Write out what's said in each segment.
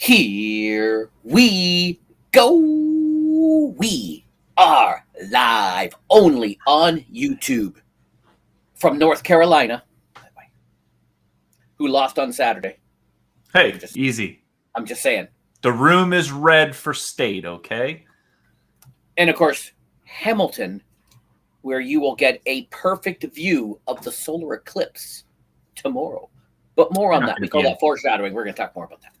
Here we go. We are live only on YouTube from North Carolina, who lost on Saturday. Hey, easy. I'm just saying. The room is red for state, okay? And of course, Hamilton, where you will get a perfect view of the solar eclipse tomorrow. But more on that. We call that foreshadowing. We're going to talk more about that.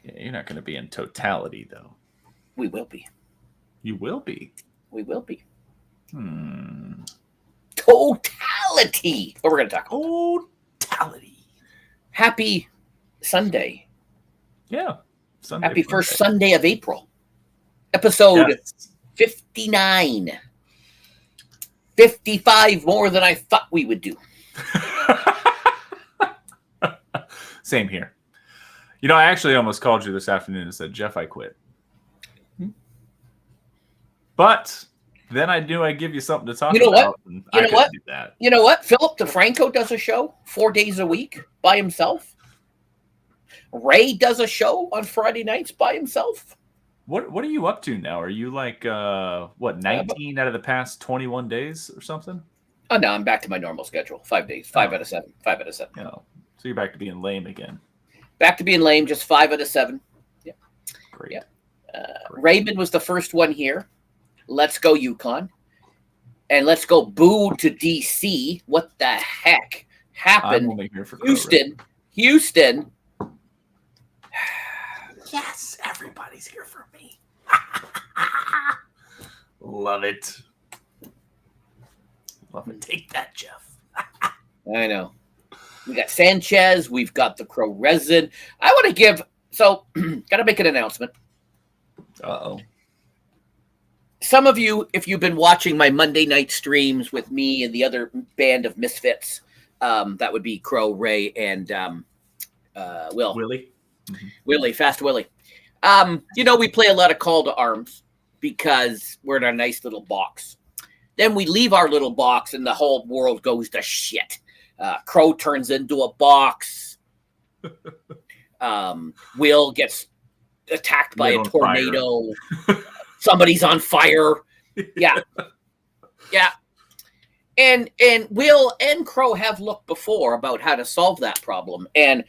Yeah, you're not going to be in totality, though. We will be. You will be. We will be. Totality. What we're going to talk about. Totality. Happy Sunday. Yeah. Sunday. Happy first Sunday of April. Episode 59. 55 more than I thought we would do. Same here. You know, I actually almost called you this afternoon and said, Jeff, I quit. But then I knew I'd give you something to talk about. You know what? Philip DeFranco does a show 4 days a week by himself. Ray does a show on Friday nights by himself. What are you up to now? Are you like, 19 out of the past 21 days or something? Oh, no, I'm back to my normal schedule. 5 days. 5 out of 7. 5 out of 7. Yeah. So you're back to being lame again. Back to being lame, just 5 out of 7. Yeah. Great. Yeah. Raymond was the first one here. Let's go UConn. And let's go boo to DC. What the heck happened? I'm only here for Houston. Yes, everybody's here for me. Love it. Love it. Take that, Jeff. I know. We got Sanchez. We've got the Crow resin. I want to give. So, got to make an announcement. Uh-oh. Some of you, if you've been watching my Monday night streams with me and the other band of misfits, that would be Crow, Ray, and Willie. Mm-hmm. Willie, Fast Willie. We play a lot of Call to Arms because we're in our nice little box. Then we leave our little box and the whole world goes to shit. Crow turns into a box. Will gets attacked by a tornado. Somebody's on fire. Yeah. Yeah. And Will and Crow have looked before about how to solve that problem. And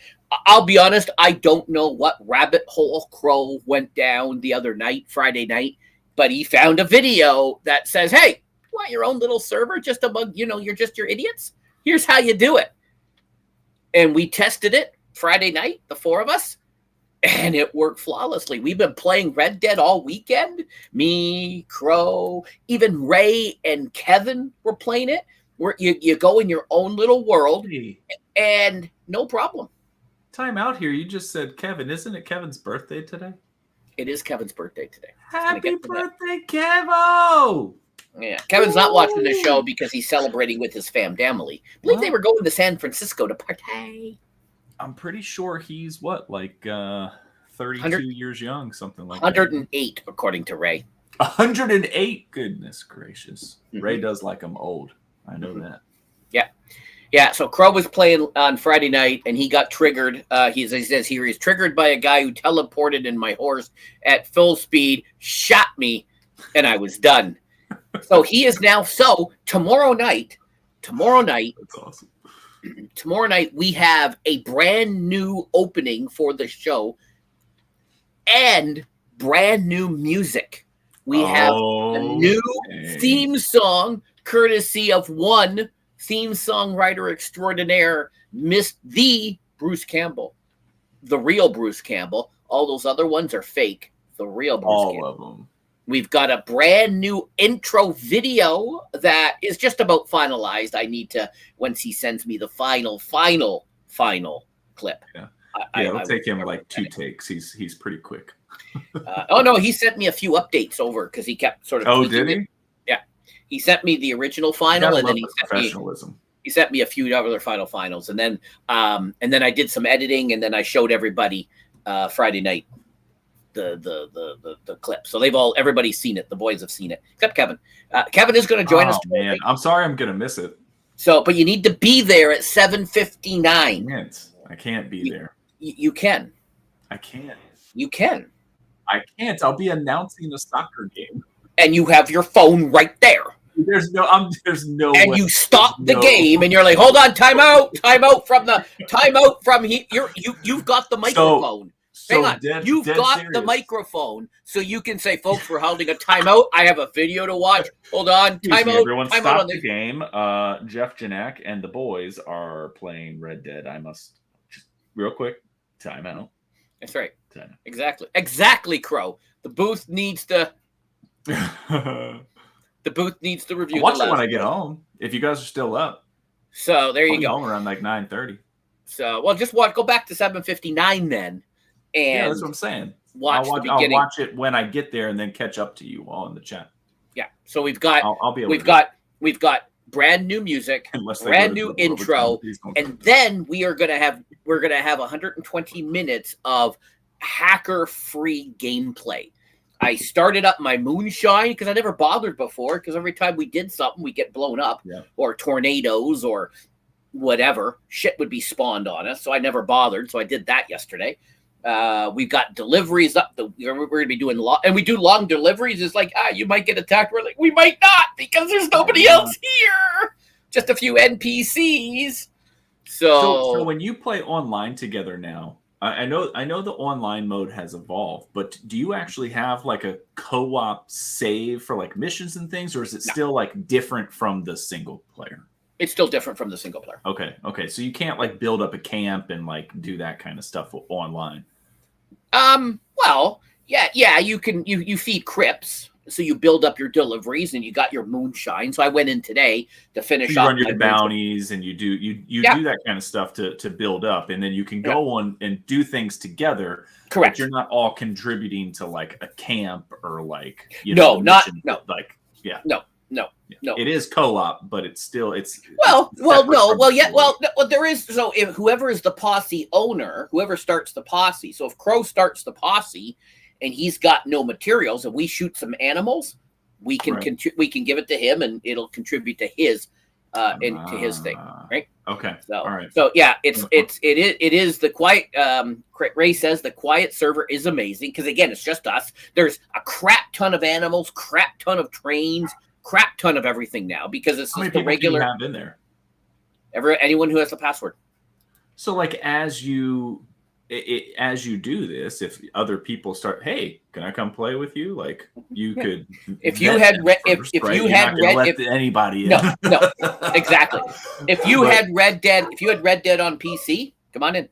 I'll be honest, I don't know what rabbit hole Crow went down the other night, Friday night, but he found a video that says, hey, you want your own little server just among, you're just your idiots? Here's how you do it. And we tested it Friday night, the four of us, and it worked flawlessly. We've been playing Red Dead all weekend. Me, Crow, even Ray and Kevin were playing it. Where you go in your own little world, and no problem. Time out here. You just said Kevin. Isn't it Kevin's birthday today? It is Kevin's birthday today. Happy birthday, Kevo! Yeah, Kevin's not watching the show because he's celebrating with his family. I believe they were going to San Francisco to party. I'm pretty sure he's 32 years young, something like 108, according to Ray. 108? Goodness gracious. Mm-hmm. Ray does like him old. I know that. Yeah. Yeah, so Crow was playing on Friday night, and he got triggered. He says here, he's triggered by a guy who teleported in my horse at full speed, shot me, and I was done. So he is now. So tomorrow night. That's awesome. Tomorrow night we have a brand new opening for the show and brand new music. We have a new theme song, courtesy of one theme songwriter extraordinaire, the Bruce Campbell, the real Bruce Campbell. All those other ones are fake. The real Bruce Campbell. All of them. We've got a brand new intro video that is just about finalized. I need to, once he sends me the final clip. Yeah, it'll take him like 2 takes. He's pretty quick. No, he sent me a few updates over because he kept sort of. Oh, did he? Yeah, he sent me the original final, and then he sent me a few other final finals, and then I did some editing, and then I showed everybody Friday night. The clip. So everybody's seen it. The boys have seen it, except Kevin. Kevin is going to join us tomorrow. Man, I'm sorry, I'm going to miss it. So, but you need to be there at 7:59. I can't be there. You can. I can't. You can. I can't. I'll be announcing a soccer game. And you have your phone right there. There's no and way. You stop the game and you're like, hold on, timeout from you've got the microphone. Hang on. You've got serious. The microphone, so you can say, folks, we're holding a timeout. I have a video to watch. Hold on, timeout. Everyone stop the game. Jeff Janak and the boys are playing Red Dead. I must just real quick timeout. That's right. Exactly, Crow. The booth needs to review. I'll watch it when I get home. If you guys are still up. So there you go. Home around like 9:30. So just go back to 7:59 then. And that's what I'm saying. I'll watch it when I get there and then catch up to you all in the chat. Yeah. So we've got we've got brand new music, brand new intro, and then we're gonna have 120 minutes of hacker-free gameplay. I started up my moonshine because I never bothered before, because every time we did something, we get blown up, or tornadoes or whatever. Shit would be spawned on us, so I never bothered. So I did that yesterday. We've got deliveries up. We're going to be doing and we do long deliveries. It's like, you might get attacked. We're like, we might not, because there's nobody else here. Just a few NPCs. So when you play online together now, I know the online mode has evolved, but do you actually have like a co-op save for like missions and things, or is it still like different from the single player? It's still different from the single player. Okay. So you can't like build up a camp and like do that kind of stuff online. Well, yeah, you can. You feed crypts, so you build up your deliveries, and you got your moonshine. So I went in today to finish off. You run your bounties, and you do that kind of stuff to build up, and then you can go on and do things together. Correct. But you're not all contributing to like a camp or like No. It is co-op, but it's still there is. So if whoever is the posse owner, whoever starts the posse. So if Crow starts the posse, and he's got no materials, and we shoot some animals, we can we can give it to him, and it'll contribute to his into his thing, right? Okay. So, all right. So yeah, it is the quiet. Ray says the quiet server is amazing because again, it's just us. There's a crap ton of animals, crap ton of trains, crap ton of everything now because it's just the regular. How many people do you have in there? Anyone who has the password. So like as you do this, if other people start, hey, can I come play with you? Like you could. If you had anybody in. No, exactly. If you had Red Dead on PC, come on in.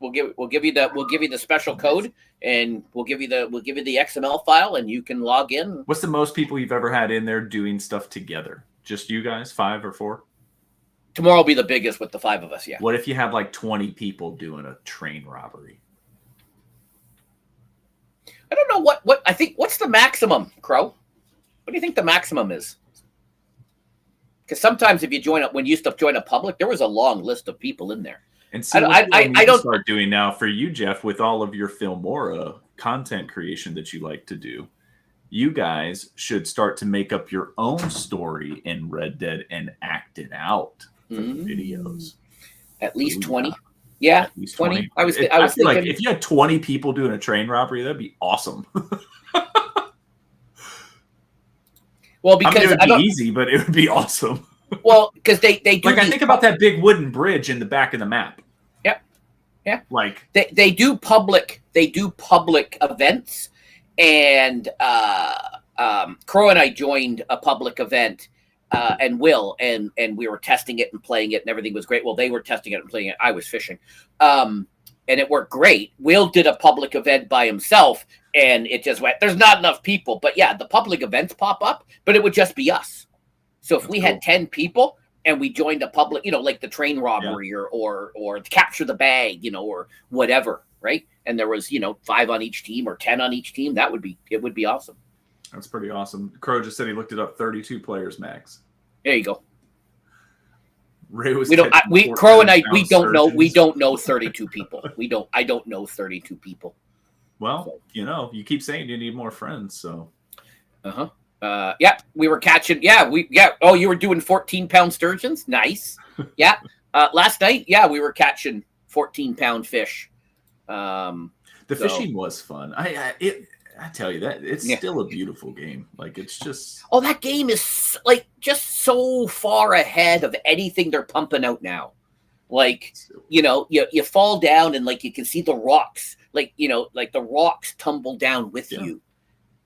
We'll give you the special code, and we'll give you the XML file, and you can log in. What's the most people you've ever had in there doing stuff together? Just you guys, 5 or 4? Tomorrow will be the biggest with the 5 of us. Yeah. What if you have like 20 people doing a train robbery? I don't know what I think. What's the maximum, Crow? What do you think the maximum is? Because sometimes if you when you used to join a public, there was a long list of people in there. And see, I don't start doing now for you, Jeff, with all of your Filmora content creation that you like to do. You guys should start to make up your own story in Red Dead and act it out for the videos. At least 20. Yeah, at least 20. I was thinking, like if you had 20 people doing a train robbery, that'd be awesome. Well, because it would be easy, but it would be awesome. Well, because they do. Like I think about that big wooden bridge in the back of the map. Yep. Yeah. Like they do public events, and Crow and I joined a public event, and we were testing it and playing it, and everything was great. Well, they were testing it and playing it. I was fishing, and it worked great. Will did a public event by himself, and it just went. There's not enough people, but yeah, the public events pop up, but it would just be us. So if we had 10 people and we joined a public, like the train robbery or capture the bag, or whatever, right? And there was, 5 on each team or 10 on each team, it would be awesome. That's pretty awesome. Crow just said he looked it up, 32 players max. There you go. Ray was Crow and I, we don't know 32 people. I don't know 32 people. Well, you keep saying you need more friends, so. Yeah, we were catching. Oh, you were doing 14-pound sturgeons. Nice. Yeah. Last night, we were catching 14-pound fish. The The fishing was fun. I tell you that it's still a beautiful game. Like it's just that game is like just so far ahead of anything they're pumping out now. Like you fall down and like you can see the rocks, like like the rocks tumble down with you,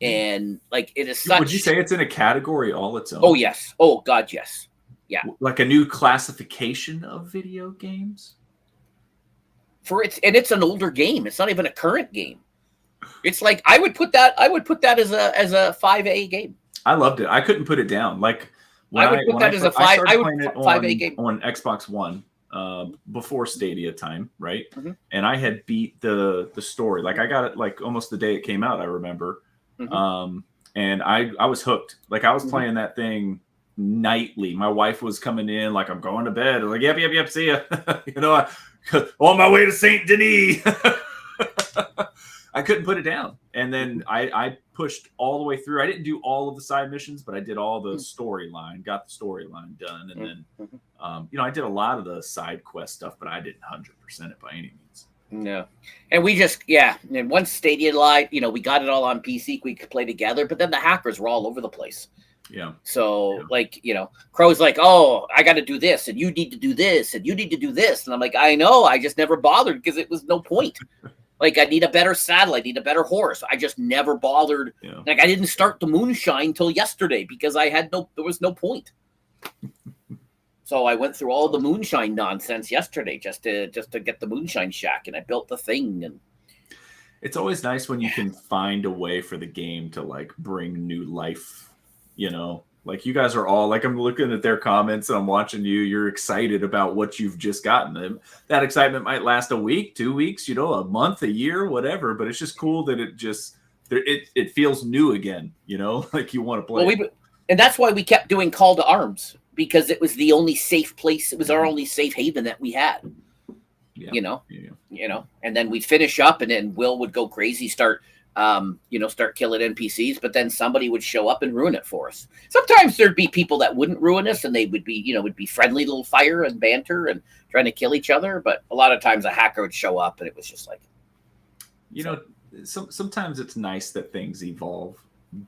and like it is such. Would you say it's in a category all its own? Oh yes. Oh God, yes. Yeah. Like a new classification of video games. It's an older game. It's not even a current game. It's like I would put that as a 5A game. I loved it. I couldn't put it down. Like I would put that as a 5A game on Xbox One before Stadia time, right? Mm-hmm. And I had beat the story. Like I got it like almost the day it came out. I remember, and I was hooked. Like I was playing that thing nightly. My wife was coming in like I'm going to bed. I'm like yep, see ya. On my way to Saint Denis. I couldn't put it down. And then I pushed all the way through. I didn't do all of the side missions, but I did all the storyline, got the storyline done. And then, I did a lot of the side quest stuff, but I didn't 100% it by any means. No. And we just, and once Stadia Live, we got it all on PC, we could play together, but then the hackers were all over the place. Yeah. So Crow's like, oh, I got to do this, and you need to do this, and you need to do this. And I'm like, I know, I just never bothered because it was no point. Like, I need a better saddle. I need a better horse. I just never bothered. Yeah. Like, I didn't start the moonshine till yesterday because there was no point. So I went through all the moonshine nonsense yesterday just to get the moonshine shack, and I built the thing. And it's always nice when you can find a way for the game to like bring new life. Like you guys are all like, I'm looking at their comments and I'm watching you. You're excited about what you've just gotten. That excitement might last a week, 2 weeks, a month, a year, whatever. But it's just cool that it feels new again. Like you want to play. Well, and that's why we kept doing Call to Arms, because it was the only safe place. It was our only safe haven that we had. And then we'd finish up, and then Will would go crazy, start killing NPCs, but then somebody would show up and ruin it for us. Sometimes there'd be people that wouldn't ruin us, and they would be, would be friendly little fire and banter and trying to kill each other. But a lot of times a hacker would show up, and it was just like, sometimes it's nice that things evolve,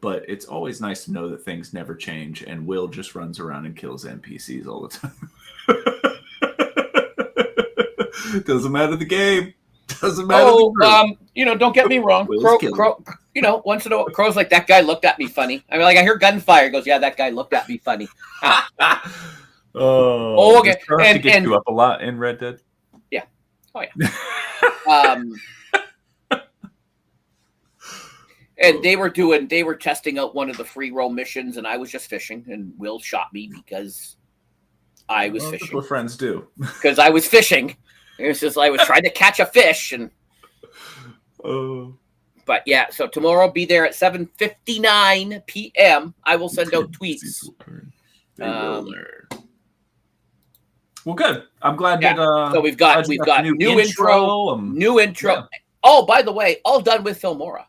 but it's always nice to know that things never change, and Will just runs around and kills NPCs all the time. Doesn't matter the game. Doesn't matter. Don't get me wrong. Crow, once in a while, Crow's like, that guy looked at me funny. I mean, like, I hear gunfire. He goes, yeah, that guy looked at me funny. Okay. And get you up a lot in Red Dead. Yeah. Oh yeah. And they were testing out one of the free roam missions, and I was just fishing, and Will shot me because I was fishing. That's what friends do. Because I was fishing. It was just I was trying to catch a fish, and but yeah. So tomorrow I'll be there at 7:59 p.m. I will send out tweets. Well, good. I'm glad that. So we've got new intro. Yeah. Oh, by the way, all done with Filmora.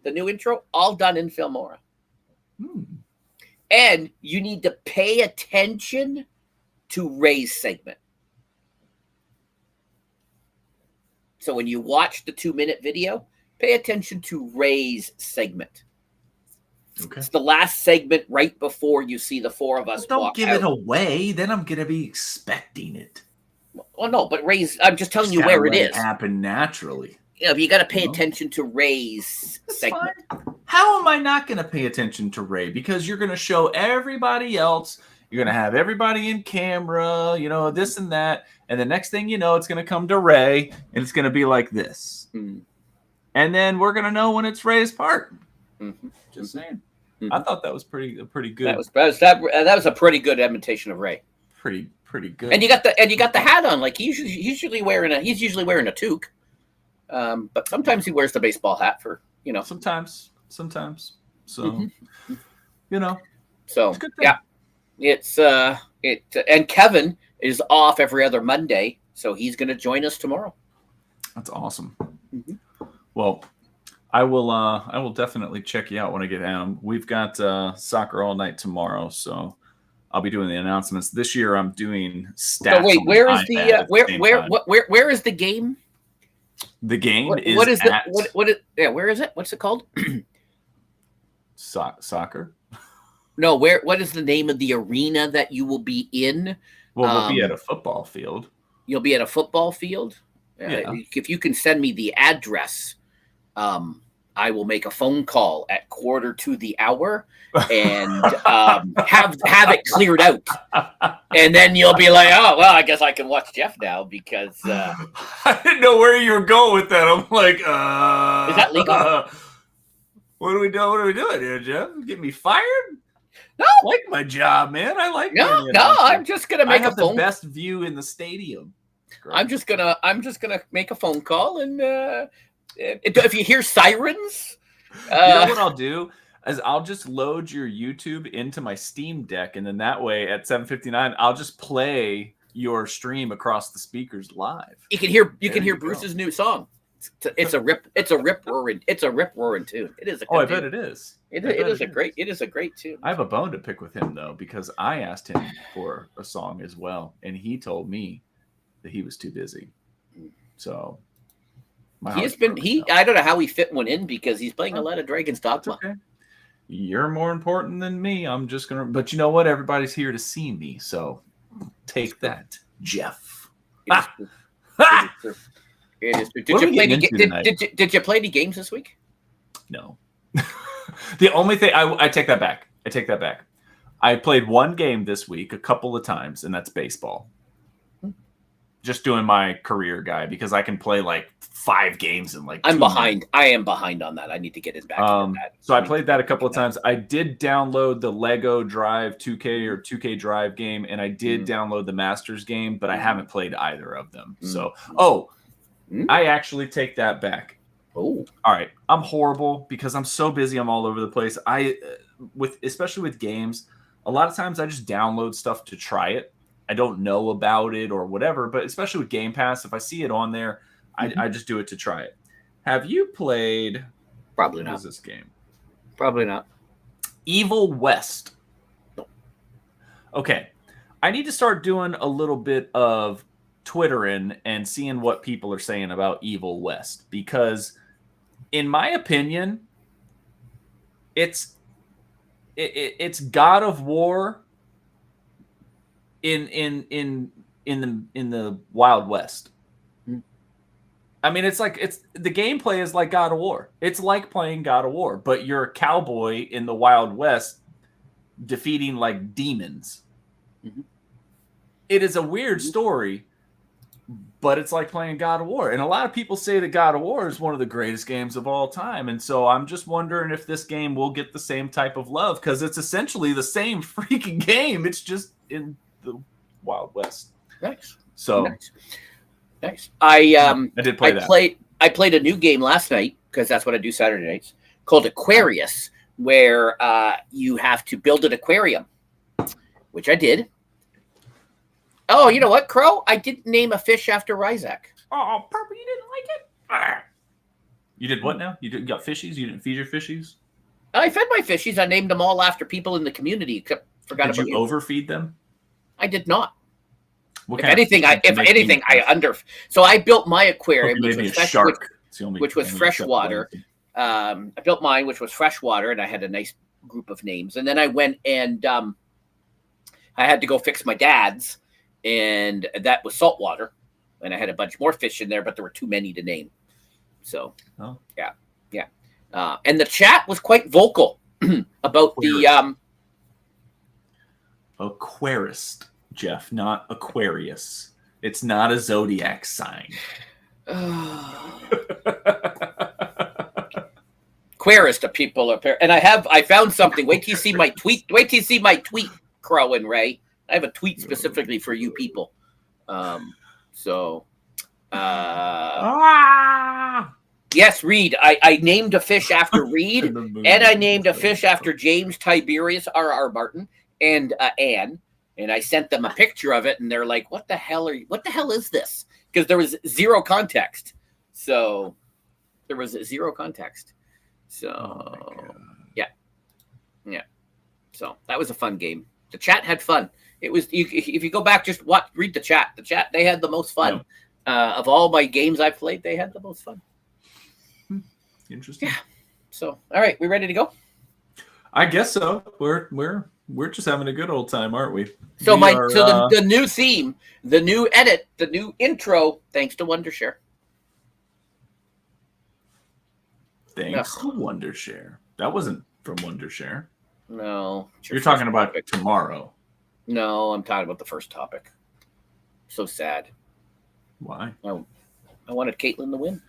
The new intro, all done in Filmora. And you need to pay attention to Ray's segment. So when you watch the 2-minute video, pay attention to Ray's segment. Okay. It's the last segment right before you see the four of us. Don't give it away. Then I'm going to be expecting it. Well, no, but Ray's, I'm just telling you where it is. Happen naturally. Yeah, but you got to pay attention to Ray's segment. Fine. How am I not going to pay attention to Ray? Because you're going to show everybody else. You're going to have everybody in camera, this and that. And the next thing you know, it's going to come to Ray, and it's going to be like this. Mm-hmm. And then we're going to know when it's Ray's part. Mm-hmm. Just saying. Mm-hmm. I thought that was pretty good. That was a pretty good imitation of Ray. Pretty good. And you got the hat on. Like he's usually wearing a toque. But sometimes he wears the baseball hat for Sometimes. So So it's and Kevin is off every other Monday, so he's going to join us tomorrow. That's awesome. Mm-hmm. Well, I will definitely check you out when I get down. We've got soccer all night tomorrow, so I'll be doing the announcements. This year I'm doing stats. So wait, where is the game? The game What is where is it? What's it called? Soccer. No, what is the name of the arena that you will be in? Well, we'll be at a football field. You'll be at a football field? Yeah. If you can send me the address, I will make a phone call at 1:45 and have it cleared out. And then you'll be like, oh, well, I guess I can watch Jeff now because... I didn't know where you were going with that. I'm like, is that legal? What are we doing here, Jeff? Get me fired? No. I like my job, man. I like No, I'm just going to make I have the best view in the stadium. Great. I'm just gonna make a phone call, and if you hear sirens, you know what I'll do is I'll just load your YouTube into my Steam Deck, and then that way at 7:59 I'll just play your stream across the speakers live. You can hear Bruce's new song. It's a rip roaring tune. It is a I bet it is. It is a great tune. I have a bone to pick with him though, because I asked him for a song as well, and he told me that he was too busy. So I don't know how he fit one in because he's playing a lot of Dragon's Dogma. Okay. You're more important than me. I'm just gonna, but you know what? Everybody's here to see me, so take that, Jeff. It is. Did you play any games this week? No. The only thing I take that back. I played one game this week a couple of times, and that's baseball. Just doing my career guy because I can play like 5 games in like. I'm behind. Minutes. I am behind on that. I need to get it back. So I played that a couple of times. I did download the Lego Drive 2K or 2K Drive game, and I did download the Masters game, but I haven't played either of them. So, I actually take that back. Oh, all right. I'm horrible because I'm so busy. I'm all over the place. Especially with games, a lot of times I just download stuff to try it. I don't know about it or whatever, but especially with Game Pass, if I see it on there, I just do it to try it. Have you played? Probably not. What is this game? Probably not. Evil West. No. Okay. I need to start doing a little bit of Twittering and seeing what people are saying about Evil West, because in my opinion, it's God of War in the Wild West. I mean, it's the gameplay is like God of War. It's like playing God of War, but you're a cowboy in the Wild West defeating like demons. Mm-hmm. It is a weird story, but it's like playing God of War. And a lot of people say that God of War is one of the greatest games of all time. And so I'm just wondering if this game will get the same type of love, because it's essentially the same freaking game. It's just in the Wild West. Nice. So nice. I did play that. I played a new game last night, because that's what I do Saturday nights, called Aquarius, where you have to build an aquarium, which I did. Oh, you know what, Crow? I didn't name a fish after Ryzak. Oh, Purple, you didn't like it? You did what now? You got fishies? You didn't feed your fishies? I fed my fishies. I named them all after people in the community, except forgot about you. Did you overfeed them? I did not. If anything, So I built my aquarium, which was freshwater. I built mine, which was freshwater, and I had a nice group of names. And then I went and I had to go fix my dad's, and that was saltwater. And I had a bunch more fish in there, but there were too many to name. So, yeah. And the chat was quite vocal about the Aquarist, Jeff, not Aquarius. It's not a zodiac sign. Aquarist of people are, and I found something. Wait till you see my tweet. Wait till you see my tweet, Crow and Ray. I have a tweet specifically for you people. Yes, Reed. I named a fish after Reed, and I named a fish after James Tiberius R.R. Martin and Anne. And I sent them a picture of it, and they're like, "What the hell is this?" Because there was zero context. So there was zero context. So yeah. So that was a fun game. The chat had fun. It was if you go back, just read the chat. The chat, they had the most fun. Of all my games I've played, they had the most fun. Interesting. Yeah. So, all right, we ready to go? I guess so. We're just having a good old time, aren't we? So the new theme, the new edit, the new intro, thanks to Wondershare. Thanks to Wondershare. That wasn't from Wondershare. No. You're talking about tomorrow. No, I'm talking about the first topic. So sad. Why? I wanted Caitlin to win.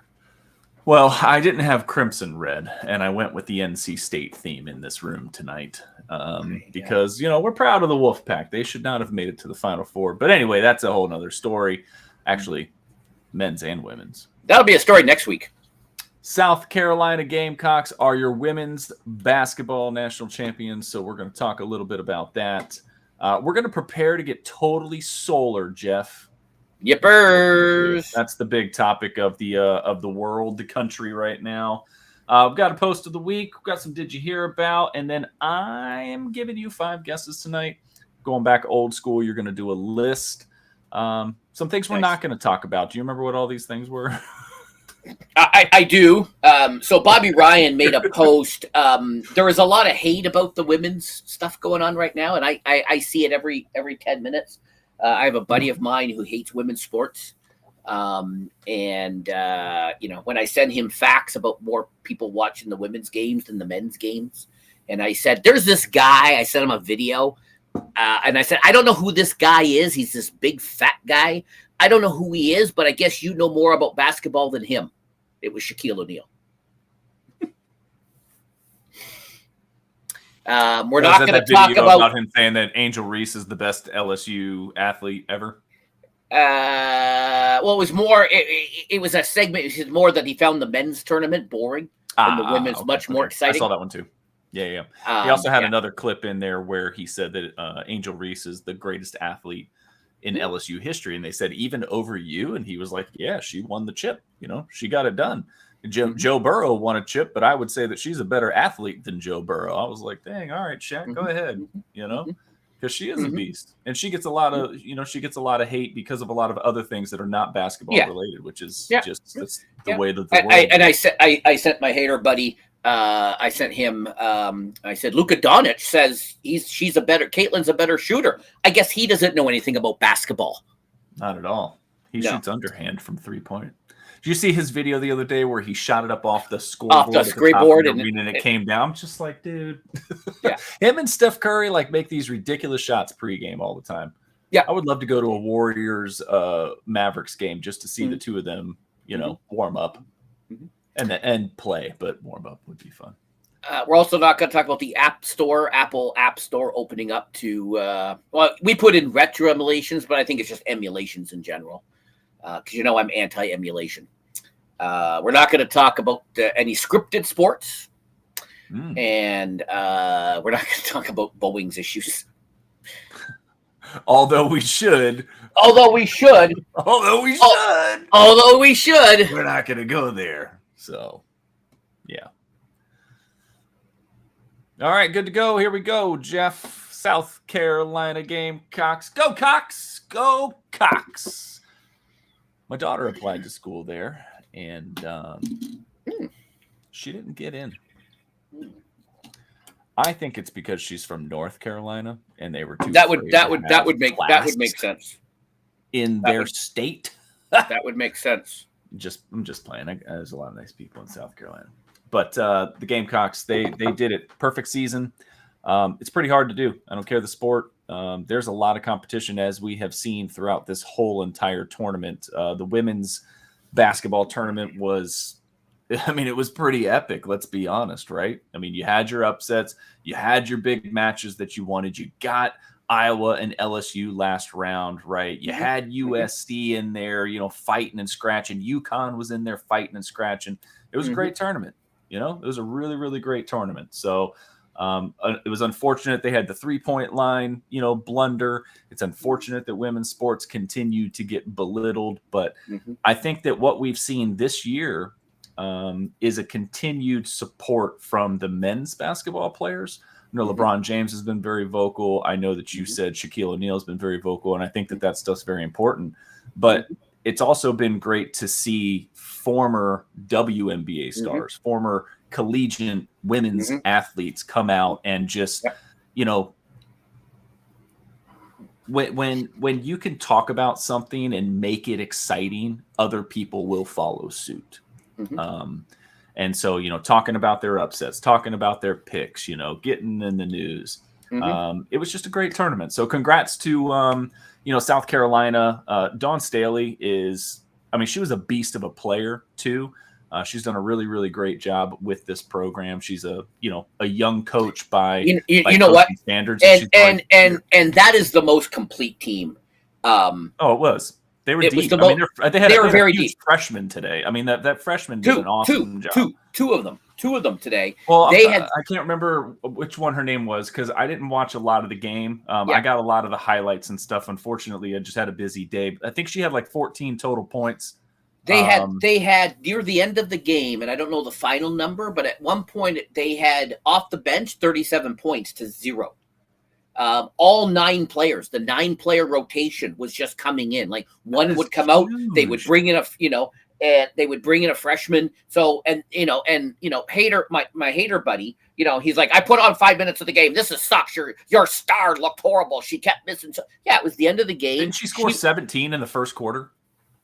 Well, I didn't have Crimson Red, and I went with the NC State theme in this room tonight because, we're proud of the Wolfpack. They should not have made it to the Final Four. But anyway, that's a whole nother story. Actually, men's and women's. That'll be a story next week. South Carolina Gamecocks are your women's basketball national champions, so we're going to talk a little bit about that. We're going to prepare to get totally solar, Jeff. Yippers! That's the big topic of the world, the country right now. We've got a post of the week. We've got some Did You Hear About? And then I am giving you 5 guesses tonight. Going back old school, you're going to do a list. Some things we're not going to talk about. Do you remember what all these things were? I do. So Bobby Ryan made a post. There is a lot of hate about the women's stuff going on right now, and I see it every 10 minutes. I have a buddy of mine who hates women's sports. When I send him facts about more people watching the women's games than the men's games, and I said, there's this guy, I sent him a video, and I said, I don't know who this guy is. He's this big fat guy. I don't know who he is, but I guess you know more about basketball than him. It was Shaquille O'Neal. We're not going to talk about him saying that Angel Reese is the best LSU athlete ever. Well, it was more. It was a segment. It was more that he found the men's tournament boring and the women's much more exciting. I saw that one too. Yeah. He also had another clip in there where he said that Angel Reese is the greatest athlete in LSU history, and they said even over you, and he was like, "Yeah, she won the chip. She got it done." Joe Burrow won a chip, but I would say that she's a better athlete than Joe Burrow. I was like, dang, all right, Shaq, go ahead, because she is a beast, and she gets a lot of hate because of a lot of other things that are not basketball related, which is just that's the way that the world. And I sent my hater buddy. I sent him. I said Luka Doncic says Caitlin's a better shooter. I guess he doesn't know anything about basketball. Not at all. He shoots underhand from 3-point. Did you see his video the other day where he shot it up off the scoreboard, and it came down? I'm just like, dude. Yeah. Him and Steph Curry make these ridiculous shots pregame all the time. Yeah. I would love to go to a Warriors Mavericks game just to see the two of them, warm up and play, but warm up would be fun. We're also not going to talk about the Apple App Store opening up to we put in retro emulations, but I think it's just emulations in general. Because I'm anti-emulation. We're not going to talk about any scripted sports, and we're not going to talk about Boeing's issues. Although we should. We're not going to go there. So, yeah. All right, good to go. Here we go, Jeff. South Carolina Gamecocks. Go Cox! Go Cox! My daughter applied to school there, and she didn't get in. I think it's because she's from North Carolina, and they were too. That would make sense in their state. That would make sense. I'm just playing. There's a lot of nice people in South Carolina, but the Gamecocks they did it. Perfect season. It's pretty hard to do. I don't care the sport. There's a lot of competition, as we have seen throughout this whole entire tournament. The women's basketball tournament was, it was pretty epic. Let's be honest, right? You had your upsets, you had your big matches that you wanted. You got Iowa and LSU last round, right? You had USC in there, fighting and scratching. UConn was in there fighting and scratching. It was a great tournament. It was a really, really great tournament. So. It was unfortunate they had the 3-point line, blunder. It's unfortunate that women's sports continue to get belittled, but I think that what we've seen this year is a continued support from the men's basketball players. LeBron James has been very vocal. I know that you said Shaquille O'Neal has been very vocal, and I think that stuff's very important. But it's also been great to see former WNBA stars, former collegiate women's athletes come out and just, when you can talk about something and make it exciting, other people will follow suit. And so, talking about their upsets, talking about their picks, getting in the news. It was just a great tournament. So congrats to, South Carolina. Dawn Staley she was a beast of a player too. She's done a really, really great job with this program. She's a young coach by standards. And that is the most complete team. It was. They were deep. They were very deep. Freshman today. I mean, that freshman did an awesome job. Two of them today. Well, I can't remember which one her name was because I didn't watch a lot of the game. I got a lot of the highlights and stuff. Unfortunately, I just had a busy day. I think she had like 14 total points. They had near the end of the game, and I don't know the final number, but at one point they had off the bench 37 points to 0. All 9 players, the 9-player rotation was just coming in. Like one would come out, they would bring in and they would bring in a freshman. So, Hater, my Hater buddy, he's like, I put on 5 minutes of the game. This is sucks. Your star looked horrible. She kept missing. So, it was the end of the game. Didn't she score 17 in the first quarter?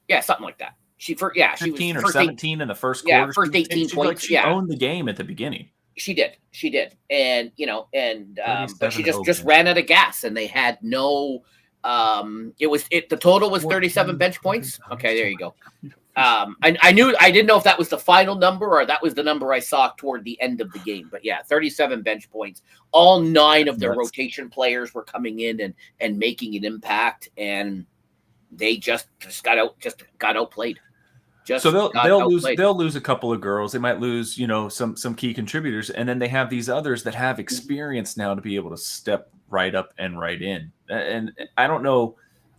Yeah, something like that. She 15 or 17 in the first quarter. Yeah, first 18 points. She owned the game at the beginning. She did, and but she just ran out of gas, and they had no. The total was 37 bench points. Okay, there you go. I didn't know if that was the final number or that was the number I saw toward the end of the game. But yeah, 37 bench points. All 9 of their rotation players were coming in and making an impact, and they just got outplayed. They'll lose a couple of girls. They might lose, some key contributors, and then they have these others that have experience now to be able to step right up and right in. And I don't know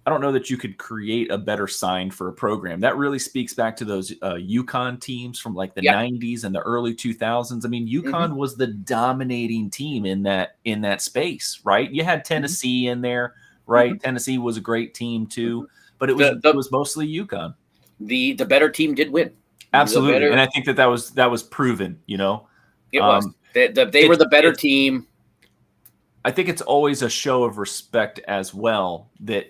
that you could create a better sign for a program. That really speaks back to those UConn teams from like the 90s and the early 2000s. I mean, UConn was the dominating team in that space, right? You had Tennessee in there, right? Tennessee was a great team too, but it was mostly UConn. The better team did win. Absolutely. And I think that was proven, It was. They were the better team. I think it's always a show of respect as well that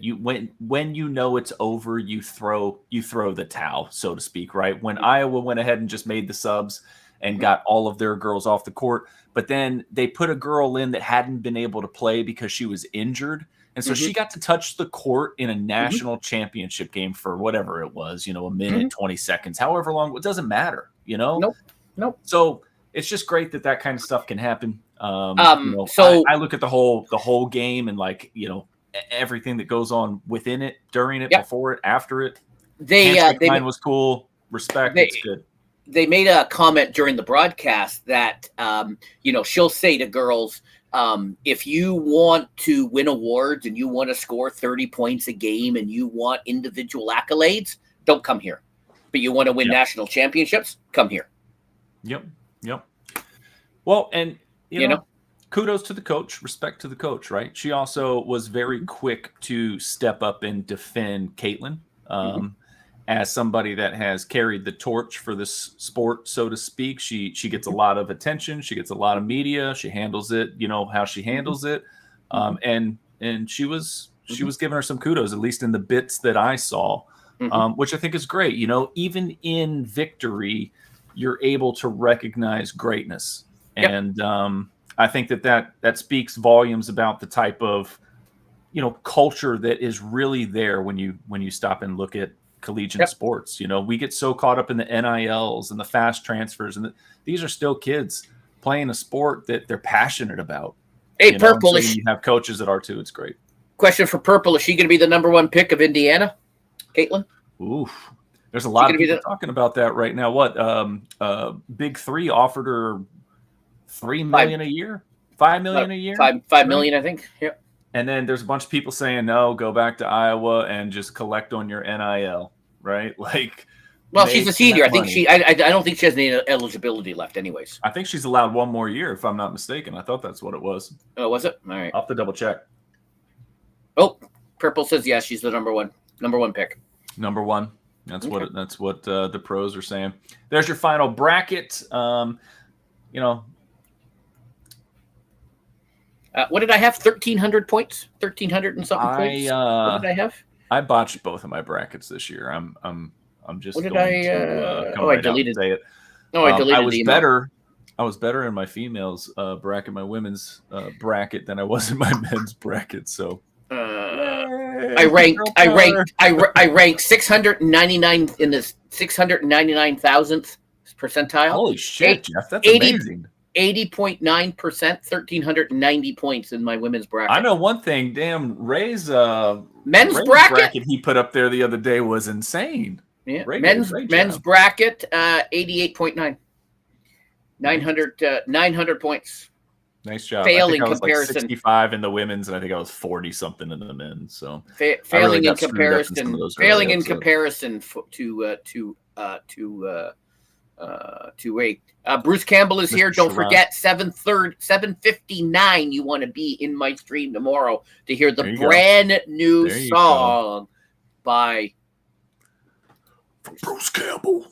when you know it's over, you throw the towel, so to speak, right? When Iowa went ahead and just made the subs and got all of their girls off the court, but then they put a girl in that hadn't been able to play because she was injured. And so she got to touch the court in a national championship game for whatever it was, a minute, 20 seconds, however long. It doesn't matter, Nope. So it's just great that kind of stuff can happen. So I look at the whole game and everything that goes on within it, during it, before it, after it. Mine was cool. Respect. It's good. They made a comment during the broadcast that she'll say to girls, if you want to win awards and you want to score 30 points a game and you want individual accolades, don't come here. But you want to win national championships, come here. Yep. Well, and kudos to the coach, respect to the coach, right? She also was very quick to step up and defend Caitlin as somebody that has carried the torch for this sport, so to speak. She gets a lot of attention. She gets a lot of media. She handles it, how she handles it. And she was giving her some kudos, at least in the bits that I saw, which I think is great. Even in victory, you're able to recognize greatness. And I think that speaks volumes about the type of, culture that is really there when you stop and look at collegiate sports. We get so caught up in the NILs and the fast transfers, and these are still kids playing a sport that they're passionate about. Hey, Purple, so you have coaches that are too. It's great. Question for Purple: is she going to be the number 1 pick of Indiana, Caitlin? Oof. There's a lot of people talking about that right now. What? Big Three offered her $3 million a year, $5 million a year, $5 million, I think. Yep. And then there's a bunch of people saying, no, go back to Iowa and just collect on your NIL, right? Well, she's a senior. I think I don't think she has any eligibility left anyways. I think she's allowed 1 more year, if I'm not mistaken. I thought that's what it was. Oh, was it? All right. I'll have to double check. Oh, Purple says, yes, she's the number one pick. Number 1. That's what the pros are saying. There's your final bracket. What did I have? 1,300 points. 1,300 and something points. What did I have? I botched both of my brackets this year. I'm just what did going to come right out and say it. I deleted. I was better in my females bracket, my women's bracket, than I was in my men's bracket. So I ranked 699 in the 699,000th percentile. Holy shit, Jeff! That's amazing. 80.9%, 1,390 points in my women's bracket. I know one thing. Damn, Ray's men's bracket he put up there the other day was insane. Yeah, Ray men's bracket 88.9. 900 points. Nice job. Failing I think comparison. I was like 65 in the women's, and I think I was 40 something in the men's. So failing in comparison. Failing in comparison to Ray. Bruce Campbell is here. Don't forget 7:59. You want to be in my stream tomorrow to hear the brand new song by Bruce Campbell.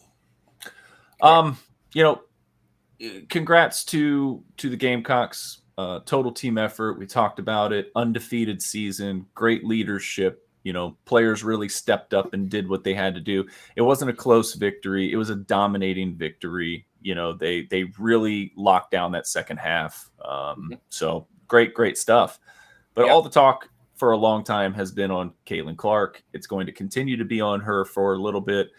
Congrats to the Gamecocks. Total team effort. We talked about it. Undefeated season. Great leadership. Players really stepped up and did what they had to do. It wasn't a close victory. It was a dominating victory. They really locked down that second half. So great stuff. But all the talk for a long time has been on Caitlin Clark. It's going to continue to be on her for a little bit.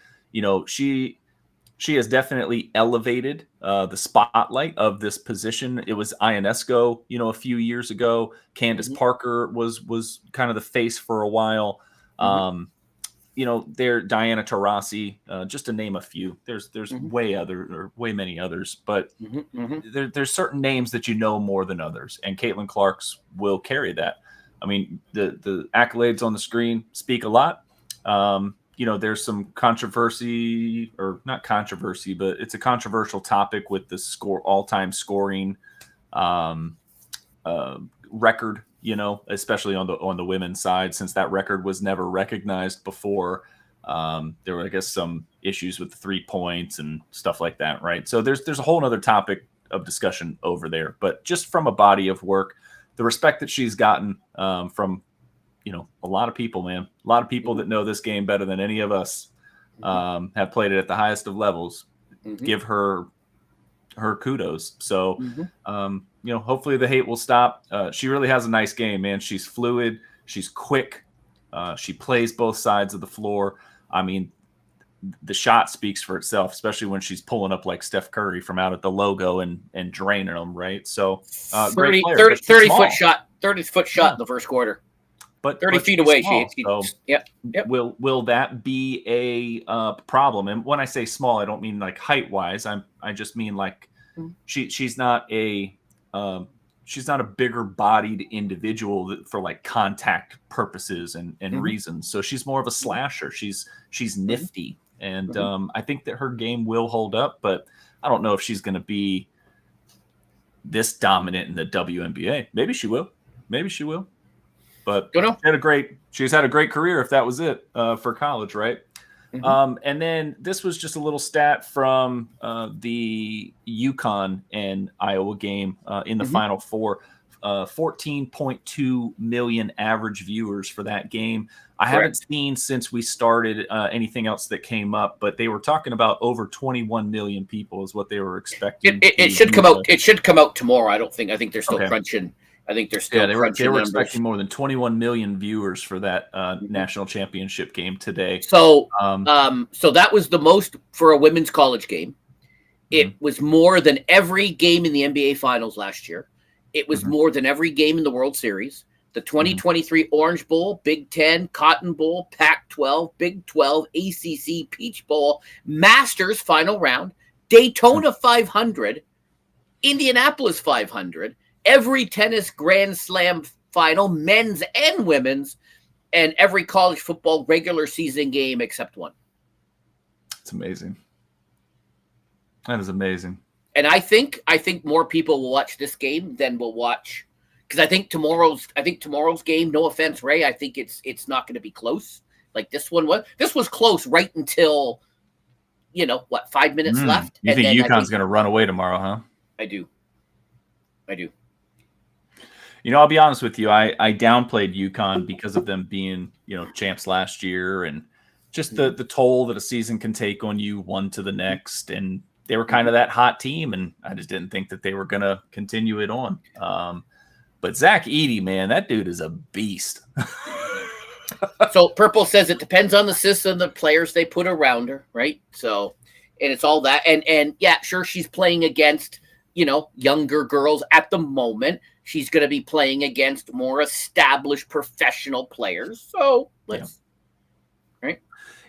She has definitely elevated the spotlight of this position. It was Ionesco, a few years ago. Candace Parker was kind of the face for a while. There Diana Taurasi, just to name a few. There's way many others, but there's certain names that more than others, and Caitlin Clark's will carry that. I mean, the accolades on the screen speak a lot. There's some controversy, or not controversy, but it's a controversial topic with the all-time scoring record, especially on the women's side, since that record was never recognized before. There were, I guess, some issues with the 3 points and stuff like that, right? So there's a whole other topic of discussion over there. But just from a body of work, the respect that she's gotten from a lot of people, man. A lot of people that know this game better than any of us have played it at the highest of levels. Give her kudos. So, hopefully the hate will stop. She really has a nice game, man. She's fluid. She's quick. She plays both sides of the floor. I mean, the shot speaks for itself, especially when she's pulling up like Steph Curry from out at the logo and draining them, right? So, 30 foot shot in the first quarter. But 30 feet away, small, Yep. Will that be a problem? And when I say small, I don't mean like height wise. I just mean like she's not a bigger bodied individual for like contact purposes and reasons. So she's more of a slasher. She's nifty, and I think that her game will hold up. But I don't know if she's going to be this dominant in the WNBA. Maybe she will. But she's had a great career if that was it for college, right? And then this was just a little stat from the UConn and Iowa game in the Final Four. 14.2 million average viewers for that game. I haven't seen since we started anything else that came up, but they were talking about over 21 million people is what they were expecting. It should come out. It should come out tomorrow. I think they're still crunching. I think they're still they were expecting more than 21 million viewers for that national championship game today. So so that was the most for a women's college game. It was more than every game in the NBA Finals last year. It was more than every game in the World Series. The 2023 Orange Bowl, Big Ten, Cotton Bowl, Pac-12, Big 12, ACC, Peach Bowl, Masters final round, Daytona 500, Indianapolis 500, every tennis Grand Slam final, men's and women's, and every college football regular season game except one. It's amazing. That is amazing. And I think more people will watch this game than will watch, because I think tomorrow's game, no offense, Ray, I think it's not going to be close. Like this was close right until, 5 minutes left. You think UConn's going to run away tomorrow, huh? I do. I'll be honest with you. I downplayed UConn because of them being, champs last year and just the toll that a season can take on you one to the next. And they were kind of that hot team, and I just didn't think that they were going to continue it on. But Zach Edey, man, that dude is a beast. So Purple says it depends on the system, the players they put around her, right? So, and it's all that. And yeah, sure, she's playing against, younger girls at the moment. She's going to be playing against more established professional players. So right?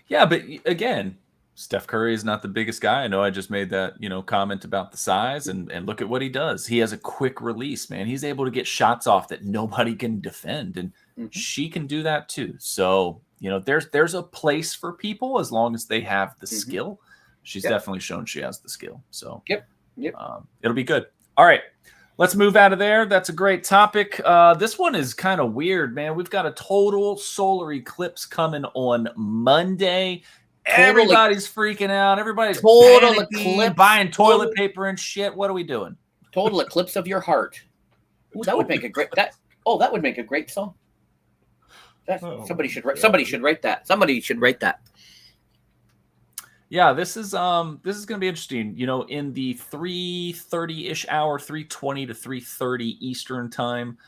Yeah, but again, Steph Curry is not the biggest guy. I know I just made that, comment about the size, and look at what he does. He has a quick release, man. He's able to get shots off that nobody can defend, and she can do that too. So, there's a place for people as long as they have the skill. She's definitely shown she has the skill. So it'll be good. All right. Let's move out of there. That's a great topic. This one is kind of weird, man. We've got a total solar eclipse coming on Monday. Everybody's freaking out. Everybody's panicking, buying toilet paper and shit. What are we doing? Total eclipse of your heart. Ooh, that would make a great song. Somebody should write that. Somebody should write that. Yeah, this is going to be interesting. In the 3:30-ish hour, 3:20 to 3:30 Eastern time,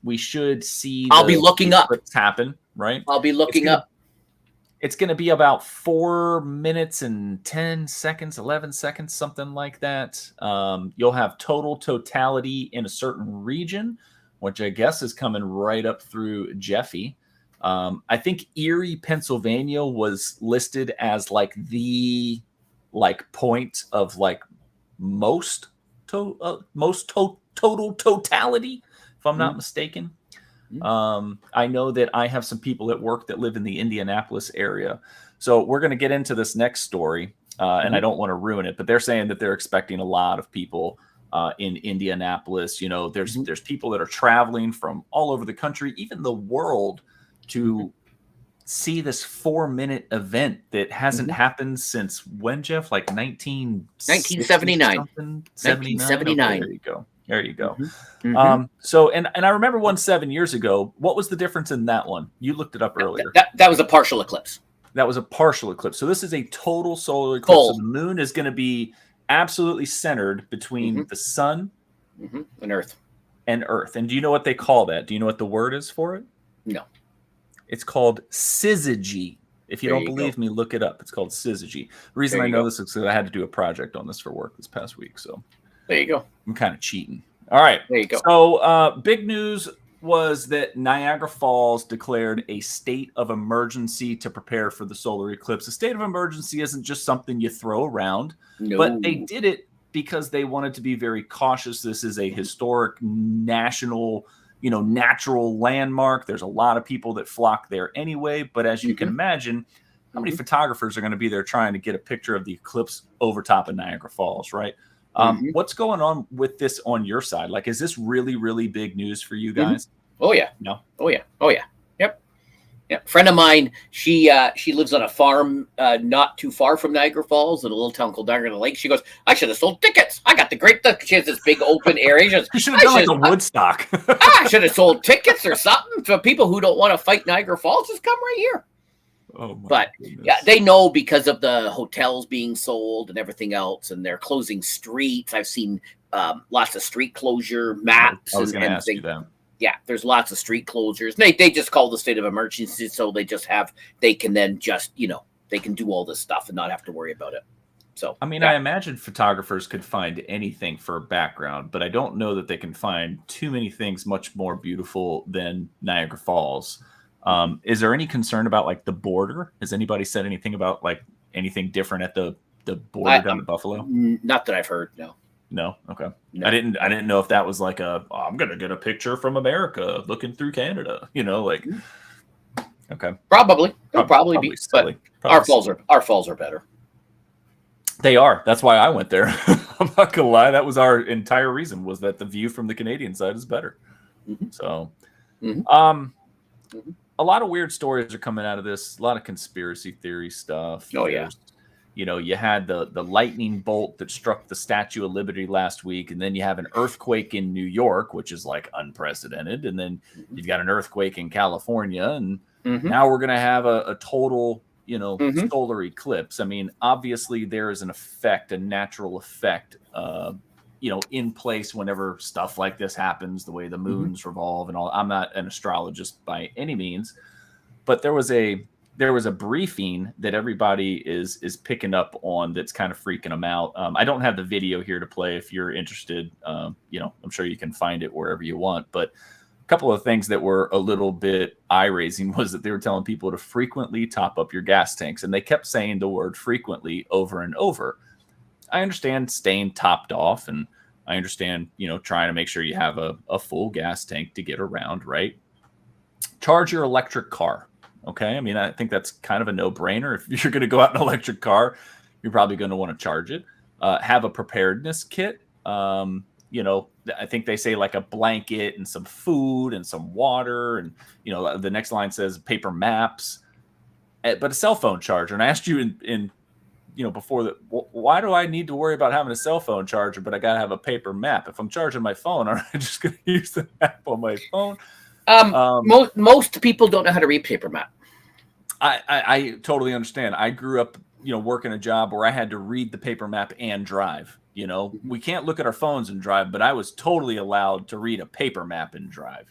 we should see. I'll be looking up. Happen, right? I'll be looking up. It's going to be about 4 minutes and 10 seconds, 11 seconds, something like that. You'll have totality in a certain region, which I guess is coming right up through Jeffy. I think Erie, Pennsylvania was listed as the point of most total totality, if I'm not mistaken. I know that I have some people at work that live in the Indianapolis area. So we're going to get into this next story, and I don't want to ruin it, but they're saying that they're expecting a lot of people in Indianapolis. There's people that are traveling from all over the country, even the world, to see this 4-minute event that hasn't happened since when, Jeff? 1979. 1979. Okay, there you go. So, and I remember one 7 years ago. What was the difference in that one? You looked it up earlier. That was a partial eclipse. That was a partial eclipse. So this is a total solar eclipse. So the moon is going to be absolutely centered between the sun and Earth. And do you know what they call that? Do you know what the word is for it? No. It's called syzygy. If you don't believe me, look it up. It's called syzygy. The reason I know this is because I had to do a project on this for work this past week. So there you go. I'm kind of cheating. All right. There you go. So big news was that Niagara Falls declared a state of emergency to prepare for the solar eclipse. A state of emergency isn't just something you throw around, but they did it because they wanted to be very cautious. This is a historic national, natural landmark. There's a lot of people that flock there anyway. But as you can imagine, how many photographers are going to be there trying to get a picture of the eclipse over top of Niagara Falls, right? What's going on with this on your side? Is this really, really big news for you guys? Oh, yeah. No? Oh, yeah. Yep. Friend of mine, she lives on a farm not too far from Niagara Falls in a little town called Niagara Lake. She goes, I should have sold tickets. I got she has this big open area. You should have done a Woodstock. I should have sold tickets or something for people who don't want to fight Niagara Falls. Just come right here. Oh my but goodness. Yeah, they know because of the hotels being sold and everything else, and they're closing streets. I've seen lots of street closure maps. I was going to ask you that. Yeah, there's lots of street closures. They just call the state of emergency, so they can then just, they can do all this stuff and not have to worry about it. So, I mean, I imagine photographers could find anything for a background, but I don't know that they can find too many things much more beautiful than Niagara Falls. Is there any concern about the border? Has anybody said anything about anything different at the border down to Buffalo? Not that I've heard. No. Okay. No. I didn't know if that was I'm going to get a picture from America looking through Canada, Okay. Probably. They'll probably be silly. But our falls are better. They are. That's why I went there. I'm not going to lie. That was our entire reason, was that the view from the Canadian side is better. So, a lot of weird stories are coming out of this. A lot of conspiracy theory stuff. Oh, yeah. You had the lightning bolt that struck the Statue of Liberty last week, and then you have an earthquake in New York, which is like unprecedented, and then you've got an earthquake in California, and now we're going to have a total, solar eclipse. I mean, obviously there is an effect, a natural effect, in place whenever stuff like this happens, the way the moons revolve and all. I'm not an astrologist by any means, but there was a briefing that everybody is picking up on that's kind of freaking them out. I don't have the video here to play. If you're interested, I'm sure you can find it wherever you want. But a couple of things that were a little bit eye-raising was that they were telling people to frequently top up your gas tanks. And they kept saying the word frequently over and over. I understand staying topped off, and I understand, trying to make sure you have a full gas tank to get around, right? Charge your electric car. Okay. I mean, I think that's kind of a no-brainer. If you're going to go out in an electric car, you're probably going to want to charge it. Have a preparedness kit. I think they say like a blanket and some food and some water. And, the next line says paper maps, but a cell phone charger. And I asked you before that, why do I need to worry about having a cell phone charger, but I got to have a paper map? If I'm charging my phone, aren't I just going to use the map on my phone? Most people don't know how to read paper map. I totally understand. I grew up, working a job where I had to read the paper map and drive. We can't look at our phones and drive, but I was totally allowed to read a paper map and drive.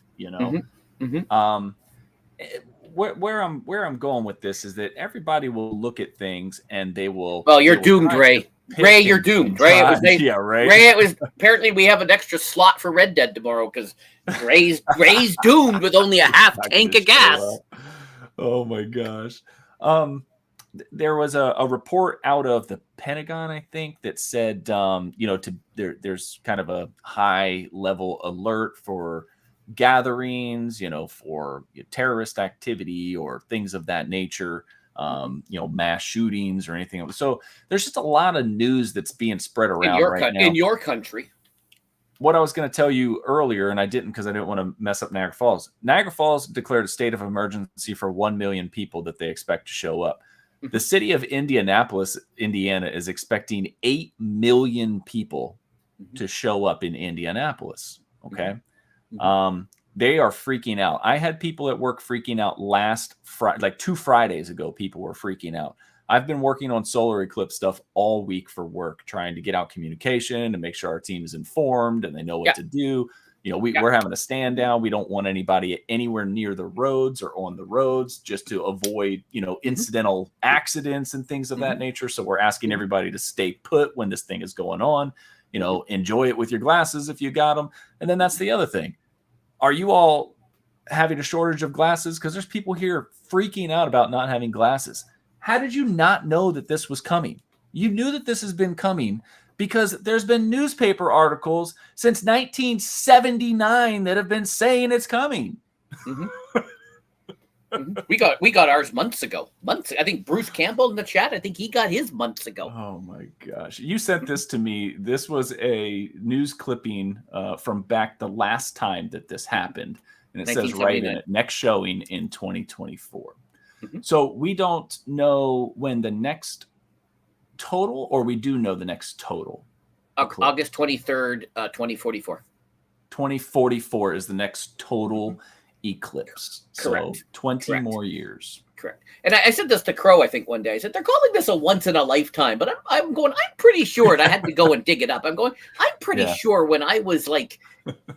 Where I'm going with this is that everybody will look at things and they will. Well, you're doomed, Ray. Ray, you're doomed. Ray, Ray, it was apparently we have an extra slot for Red Dead tomorrow because Ray's doomed with only a half tank of gas. Oh my gosh. There was a report out of the Pentagon, I think, that said, there's kind of a high level alert for gatherings, for terrorist activity or things of that nature, mass shootings or anything. So there's just a lot of news that's being spread around right now. In your country. What I was going to tell you earlier, and I didn't because I didn't want to mess up Niagara Falls. Niagara Falls declared a state of emergency for 1 million people that they expect to show up. The city of Indianapolis, Indiana, is expecting 8 million people to show up in Indianapolis. Okay. They are freaking out. I had people at work freaking out last Friday, like 2 Fridays ago, people were freaking out. I've been working on solar eclipse stuff all week for work, trying to get out communication and make sure our team is informed and they know what to do. We're having a stand down. We don't want anybody anywhere near the roads or on the roads just to avoid, incidental accidents and things of that nature. So we're asking everybody to stay put when this thing is going on, enjoy it with your glasses if you got them. And then that's the other thing. Are you all having a shortage of glasses? Because there's people here freaking out about not having glasses. How did you not know that this was coming? You knew that this has been coming because there's been newspaper articles since 1979 that have been saying it's coming. We got ours months ago. I think Bruce Campbell in the chat, I think he got his months ago. Oh my gosh. You sent this to me. This was a news clipping from back the last time that this happened. And it says right in it, next showing in 2024. So we don't know when the next total, or we do know the next total. August 23rd, 2044. 2044 is the next total eclipse. Correct. So 20 more years. Correct. And I said this to Crow, I think, one day. I said, they're calling this a once in a lifetime, but I'm pretty sure, and I had to go and dig it up. I'm pretty sure when I was like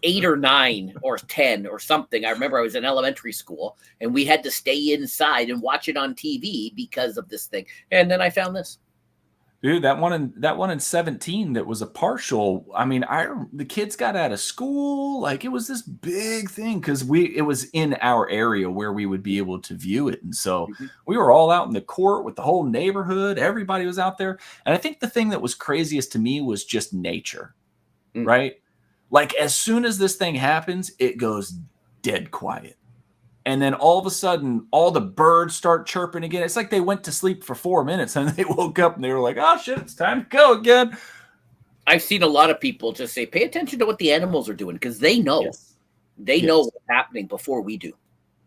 8 or 9 or 10 or something, I remember I was in elementary school and we had to stay inside and watch it on TV because of this thing. And then I found this. Dude, that one in 17 that was a partial. I mean, the kids got out of school, like it was this big thing because it was in our area where we would be able to view it, and so we were all out in the court with the whole neighborhood. Everybody was out there, and I think the thing that was craziest to me was just nature, right? Like as soon as this thing happens, it goes dead quiet. And then all of a sudden, all the birds start chirping again. It's like they went to sleep for 4 minutes and they woke up and they were like, oh, shit, it's time to go again. I've seen a lot of people just say, pay attention to what the animals are doing because they know. They know what's happening before we do.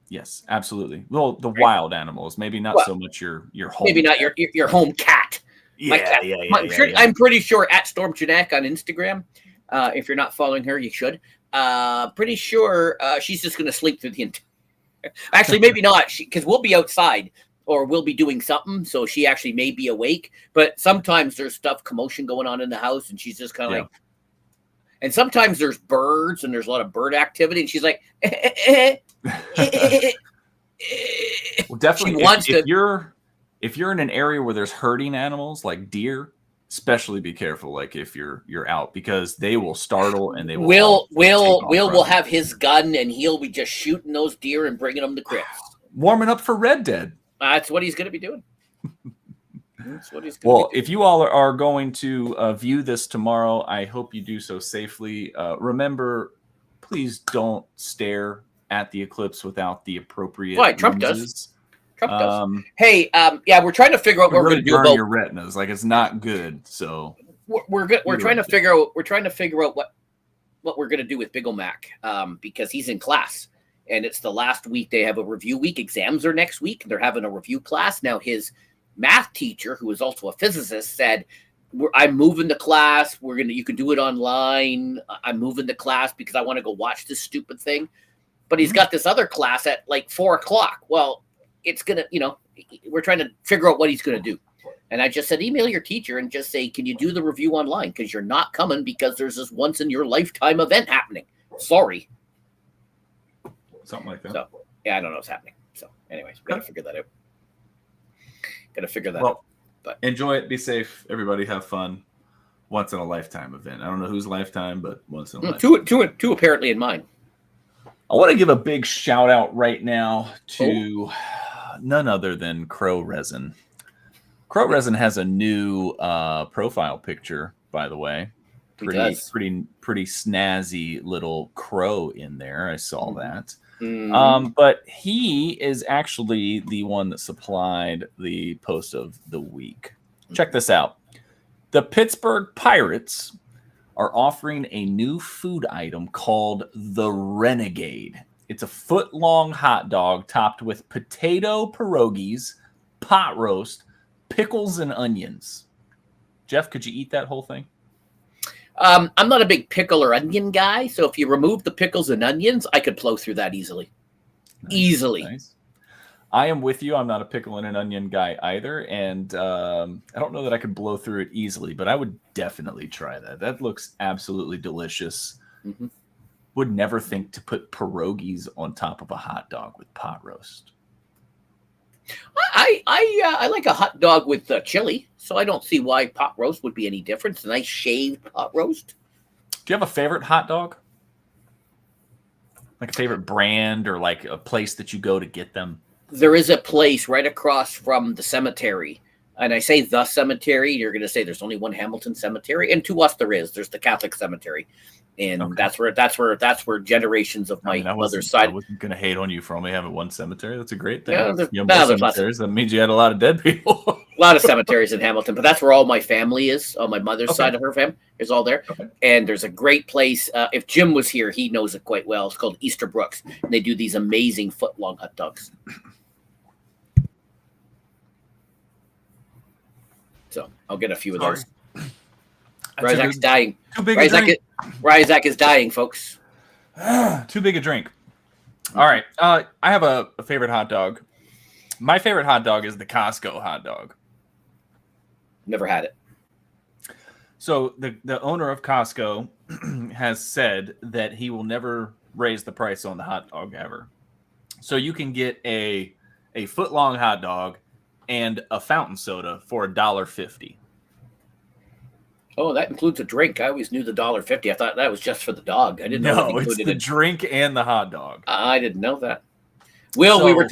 Yes, absolutely. Well, the wild animals, maybe not so much your home. Maybe not your home cat. Yeah, I'm pretty sure at Storm Janak on Instagram. If you're not following her, you should. Pretty sure she's just going to sleep through the entire. Actually, maybe not, because we'll be outside or we'll be doing something, so she actually may be awake. But sometimes there's commotion going on in the house, and she's just kind of like. And sometimes there's birds, and there's a lot of bird activity, and she's like. Well, definitely. If you're in an area where there's herding animals like deer, especially be careful. Like if you're out, because they will startle and they will. Will have his gun and he'll be just shooting those deer and bringing them to crypts. Warming up for Red Dead. That's what he's going to be doing. If you all are going to view this tomorrow, I hope you do so safely. Remember, please don't stare at the eclipse without the appropriate. Why? Trump does. Hey, we're trying to figure out what we're going to do about your retinas. Like it's not good. So we're trying to figure out. We're trying to figure out what we're going to do with Big Mac, because he's in class and it's the last week. They have a review week. Exams are next week. They're having a review class now. His math teacher, who is also a physicist, said, "I'm moving the class. You can do it online. I'm moving the class because I want to go watch this stupid thing." But he's got this other class at like 4:00. Well, it's going to, we're trying to figure out what he's going to do. And I just said, email your teacher and just say, can you do the review online? Because you're not coming because there's this once in your lifetime event happening. Sorry. Something like that. So, I don't know what's happening. So anyways, we got to figure that out. But enjoy it. Be safe. Everybody have fun. Once in a lifetime event. I don't know whose lifetime, but once in a lifetime. Two apparently in mine. I want to give a big shout out right now to none other than Crow Resin. Crow Resin has a new profile picture, by the way. Pretty snazzy little crow in there. I saw that. But he is actually the one that supplied the post of the week. Check this out. The Pittsburgh Pirates are offering a new food item called the Renegade. It's a foot-long hot dog topped with potato pierogies, pot roast, pickles, and onions. Jeff, could you eat that whole thing? I'm not a big pickle or onion guy, so if you remove the pickles and onions, I could blow through that easily. Nice. I am with you. I'm not a pickle and an onion guy either, and I don't know that I could blow through it easily, but I would definitely try that. That looks absolutely delicious. Mm-hmm. Would never think to put pierogies on top of a hot dog with pot roast. I like a hot dog with chili, so I don't see why pot roast would be any different. It's a nice shaved pot roast. Do you have a favorite hot dog? Like a favorite brand or like a place that you go to get them? There is a place right across from the cemetery. And I say the cemetery, you're going to say there's only one Hamilton cemetery. And to us, there's the Catholic cemetery. And that's where generations of my mother's side. I wasn't going to hate on you for only having one cemetery. That's a great thing. Yeah, cemeteries. That means you had a lot of dead people. A lot of cemeteries in Hamilton, but that's where all my family is. On my mother's side of her family is all there. Okay. And there's a great place. If Jim was here, he knows it quite well. It's called Easterbrooks. And they do these amazing foot-long hot dogs. So I'll get a few of those. Ryzak's dying. Ryzak is dying, folks. Too big a drink. All right. I have a favorite hot dog. My favorite hot dog is the Costco hot dog. Never had it. So the owner of Costco has said that he will never raise the price on the hot dog ever. So you can get a foot-long hot dog and a fountain soda for $1.50. Oh, that includes a drink. I always knew the $1.50. I thought that was just for the dog. I didn't know it included it's the drink and the hot dog. I didn't know that. Will, we were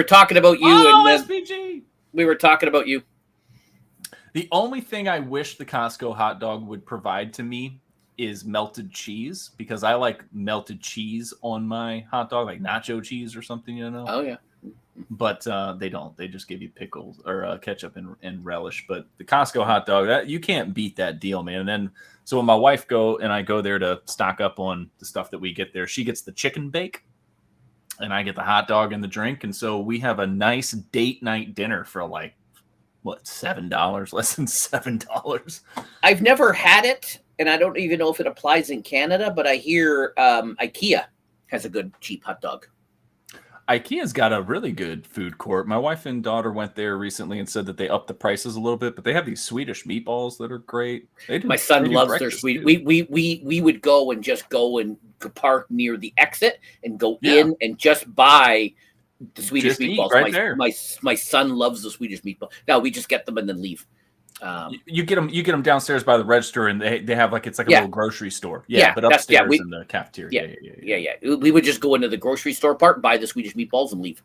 talking about you, and SPG. We were talking about you. The only thing I wish the Costco hot dog would provide to me is melted cheese, because I like melted cheese on my hot dog, like nacho cheese or something, Oh yeah. But they don't. They just give you pickles or ketchup and relish. But the Costco hot dog, you can't beat that deal, man. And then so when my wife I go there to stock up on the stuff that we get there, she gets the chicken bake. and I get the hot dog and the drink. And so we have a nice date night dinner for like, what, $7, less than $7. I've never had it, and I don't even know if it applies in Canada, but I hear IKEA has a good cheap hot dog. IKEA's got a really good food court. My wife and daughter went there recently and said that they upped the prices a little bit, but they have these Swedish meatballs that are great. My son loves their Swedish. We would go and just go and park near the exit and go in and just buy the Swedish meatballs. There. My son loves the Swedish meatball. No, we just get them and then leave. You get them downstairs by the register, and they have it's like a little grocery store. But upstairs in the cafeteria. Yeah. We would just go into the grocery store part, buy the Swedish meatballs, and leave.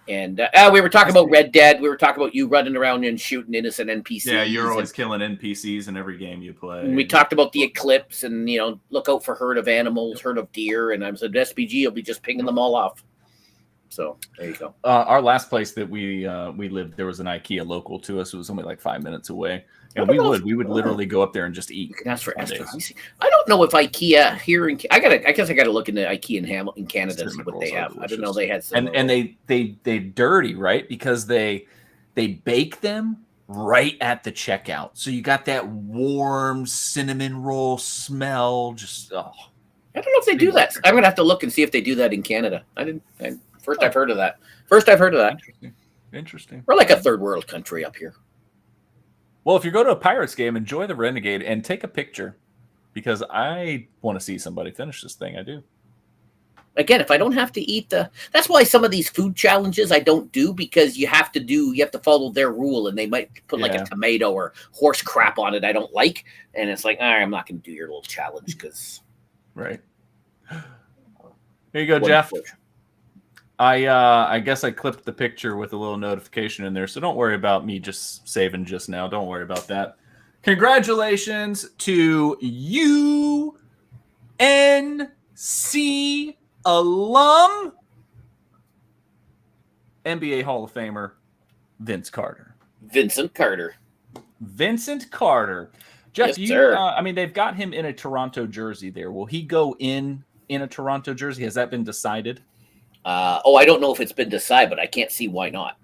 And we were talking about Red Dead. We were talking about you running around and shooting innocent NPCs. Yeah, you're always killing NPCs in every game you play. And we talked about the eclipse, and look out for herd of animals, herd of deer, and I said SPG will be just pinging them all off. So there you go. Our last place that we lived, there was an IKEA local to us. It was only like 5 minutes away, and we would literally go up there and just eat. You can ask for extra. I don't know if IKEA here in I guess I gotta look into IKEA in Canada to see what they have. I didn't know they had some. And they dirty, right? Because they bake them right at the checkout, so you got that warm cinnamon roll smell. Just I don't know if they do that. I'm gonna have to look and see if they do that in Canada. I've heard of that. Interesting. We're like a third world country up here. Well, if you go to a Pirates game, enjoy the Renegade and take a picture, because I want to see somebody finish this thing. I do. Again, if I don't have to eat that's why some of these food challenges I don't do, because you have to follow their rule, and they might put like a tomato or horse crap on it I don't like, and it's like, all right, I'm not going to do your little challenge because. Right. Here you go, Jeff. I guess I clipped the picture with a little notification in there, so don't worry about me just saving just now. Don't worry about that. Congratulations to UNC alum, NBA Hall of Famer, Vincent Carter. Jeff, they've got him in a Toronto jersey there. Will he go in a Toronto jersey? Has that been decided? I don't know if it's been decided, but I can't see why not.